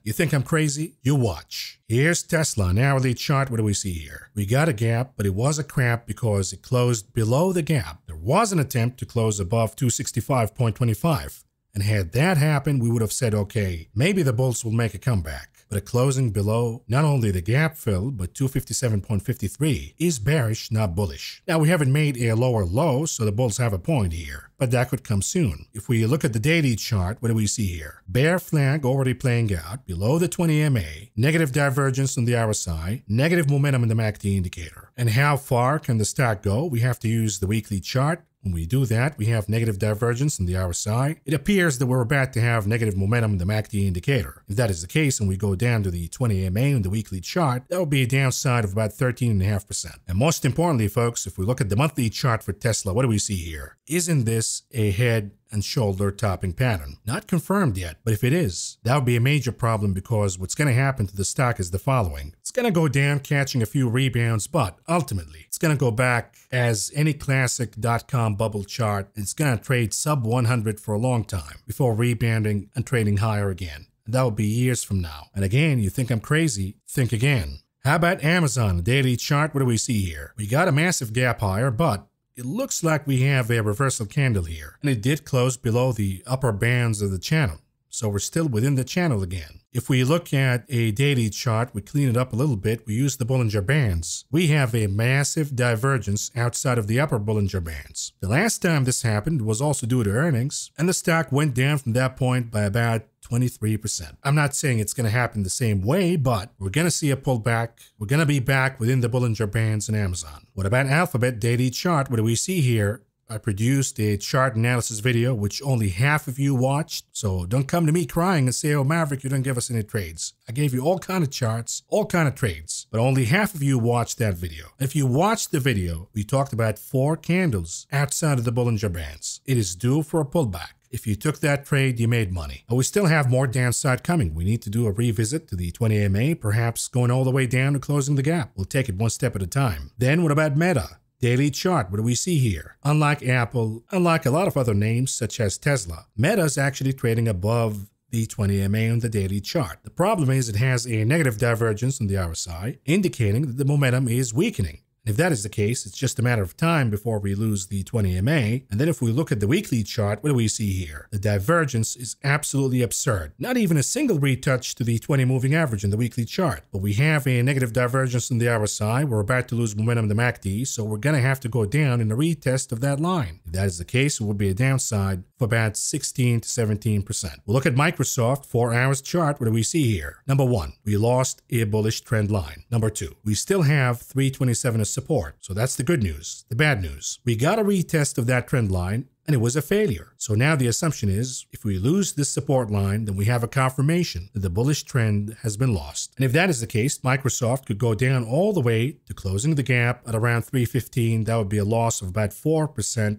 You think I'm crazy? You watch. Here's Tesla, an hourly chart. What do we see here? We got a gap, but it was a crap because it closed below the gap. There was an attempt to close above 265.25. And had that happened, we would have said, okay, maybe the bulls will make a comeback. But a closing below not only the gap fill, but 257.53 is bearish, not bullish. Now, we haven't made a lower low, so the bulls have a point here, but that could come soon. If we look at the daily chart, what do we see here? Bear flag already playing out below the 20 MA, negative divergence on the RSI, negative momentum in the MACD indicator. And how far can the stock go? We have to use the weekly chart. When we do that, we have negative divergence in the RSI. It appears that we're about to have negative momentum in the MACD indicator. If that is the case and we go down to the 20 MA on the weekly chart, that will be a downside of about 13.5%. And most importantly, folks, if we look at the monthly chart for Tesla, what do we see here? Isn't this a head and shoulder topping pattern. Not confirmed yet, but if it is, that would be a major problem because what's going to happen to the stock is the following. It's going to go down, catching a few rebounds, but ultimately, it's going to go back as any classic .com bubble chart. It's going to trade sub 100 for a long time before rebounding and trading higher again. And that will be years from now. And again, you think I'm crazy? Think again. How about Amazon? The daily chart, what do we see here? We got a massive gap higher, but it looks like we have a reversal candle here. And it did close below the upper bands of the channel. So we're still within the channel again. If we look at a daily chart, we clean it up a little bit, we use the Bollinger Bands. We have a massive divergence outside of the upper Bollinger Bands. The last time this happened was also due to earnings, and the stock went down from that point by about 23%. I'm not saying it's going to happen the same way, but we're going to see a pullback. We're going to be back within the Bollinger Bands in Amazon. What about Alphabet daily chart? What do we see here? I produced a chart analysis video, which only half of you watched. So don't come to me crying and say, oh, Maverick, you didn't give us any trades. I gave you all kind of charts, all kind of trades, but only half of you watched that video. If you watched the video, we talked about 4 candles outside of the Bollinger Bands. It is due for a pullback. If you took that trade, you made money. But we still have more downside coming. We need to do a revisit to the 20 MA, perhaps going all the way down to closing the gap. We'll take it one step at a time. Then what about Meta? Daily chart, what do we see here? Unlike Apple, unlike a lot of other names such as Tesla, Meta is actually trading above the 20 MA on the daily chart. The problem is it has a negative divergence on the RSI, indicating that the momentum is weakening. If that is the case, it's just a matter of time before we lose the 20 MA. And then if we look at the weekly chart, what do we see here? The divergence is absolutely absurd. Not even a single retouch to the 20 moving average in the weekly chart. But we have a negative divergence in the RSI. We're about to lose momentum in the MACD, so we're going to have to go down in a retest of that line. If that is the case, it will be a downside of about 16 to 17%. We'll look at Microsoft 4 hours chart. What do we see here? Number 1, we lost a bullish trend line. Number 2, we still have 327 as support. So that's the good news. The bad news, we got a retest of that trend line and it was a failure. So now the assumption is if we lose this support line, then we have a confirmation that the bullish trend has been lost. And if that is the case, Microsoft could go down all the way to closing the gap at around 315. That would be a loss of about 4%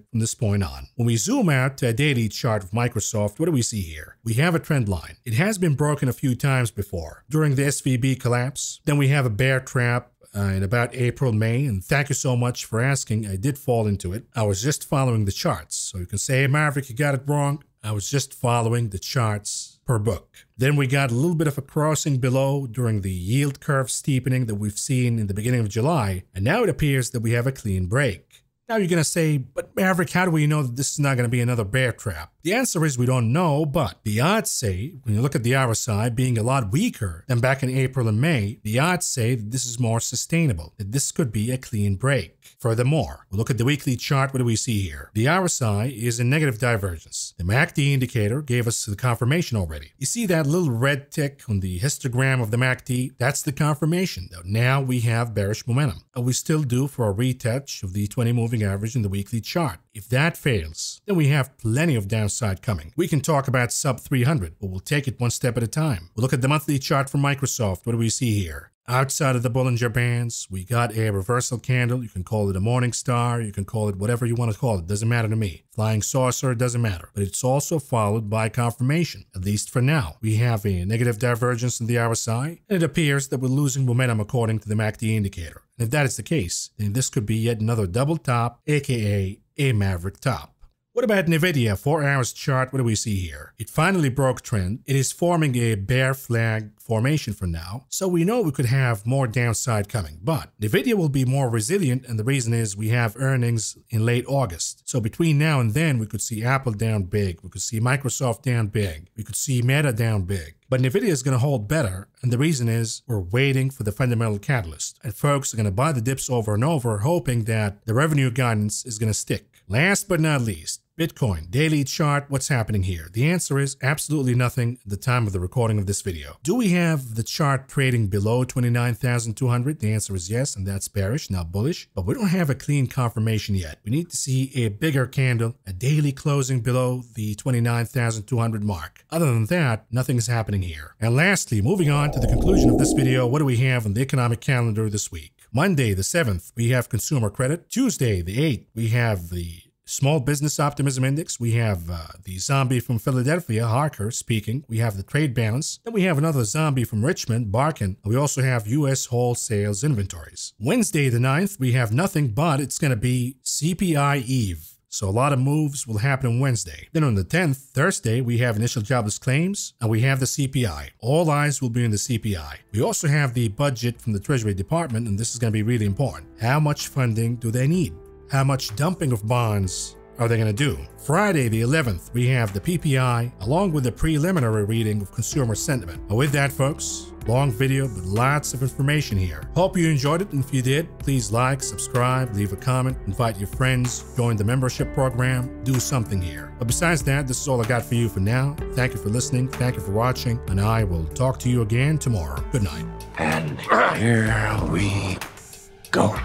from this point on. When we zoom out to a daily chart of Microsoft, what do we see here? We have a trend line. It has been broken a few times before. During the SVB collapse, then we have a bear trap in about April, May, and thank you so much for asking. I did fall into it. I was just following the charts. So you can say, hey, Maverick, you got it wrong. I was just following the charts per book. Then we got a little bit of a crossing below during the yield curve steepening that we've seen in the beginning of July. And now it appears that we have a clean break. Now you're going to say, but Maverick, how do we know that this is not going to be another bear trap? The answer is we don't know, but the odds say, when you look at the RSI being a lot weaker than back in April and May, the odds say that this is more sustainable, that this could be a clean break. Furthermore, we'll look at the weekly chart. What do we see here? The RSI is in negative divergence. The MACD indicator gave us the confirmation already. You see that little red tick on the histogram of the MACD? That's the confirmation that now we have bearish momentum. And we still due for a retouch of the 20 moving average in the weekly chart. If that fails, then we have plenty of downside coming. We can talk about sub 300, but we'll take it one step at a time. We'll look at the monthly chart from Microsoft. What do we see here? Outside of the Bollinger Bands, we got a reversal candle. You can call it a morning star. You can call it whatever you want to call it. Doesn't matter to me. Flying saucer, doesn't matter. But it's also followed by confirmation, at least for now. We have a negative divergence in the RSI, and it appears that we're losing momentum according to the MACD indicator. And if that is the case, then this could be yet another double top, aka a Maverick top. What about NVIDIA 4 hours chart? What do we see here? It finally broke trend. It is forming a bear flag formation for now, so we know we could have more downside coming. But NVIDIA will be more resilient, and the reason is we have earnings in late August. So between now and then, we could see Apple down big. We could see Microsoft down big. We could see Meta down big. But NVIDIA is going to hold better, and the reason is we're waiting for the fundamental catalyst. And folks are going to buy the dips over and over, hoping that the revenue guidance is going to stick. Last but not least, Bitcoin daily chart. What's happening here? The answer is absolutely nothing at the time of the recording of this video. Do we have the chart trading below 29,200? The answer is yes, and that's bearish, not bullish. But we don't have a clean confirmation yet. We need to see a bigger candle, a daily closing below the 29,200 mark. Other than that, nothing is happening here. And lastly, moving on to the conclusion of this video, what do we have on the economic calendar this week? Monday, the 7th, we have consumer credit. Tuesday, the 8th, we have the Small business optimism index, we have the zombie from Philadelphia, Harker, speaking. We have the trade balance. Then we have another zombie from Richmond, Barkin. And we also have U.S. wholesales inventories. Wednesday the 9th, we have nothing, but it's going to be CPI Eve. So a lot of moves will happen on Wednesday. Then on the 10th, Thursday, we have initial jobless claims and we have the CPI. All eyes will be on the CPI. We also have the budget from the Treasury Department, and this is going to be really important. How much funding do they need? How much dumping of bonds are they going to do? Friday the 11th, we have the PPI along with the preliminary reading of consumer sentiment. And with that, folks, long video, but lots of information here. Hope you enjoyed it, and if you did, please like, subscribe, leave a comment, invite your friends, join the membership program, do something here. But besides that, this is all I got for you for now. Thank you for listening, thank you for watching, and I will talk to you again tomorrow. Good night. And here we go.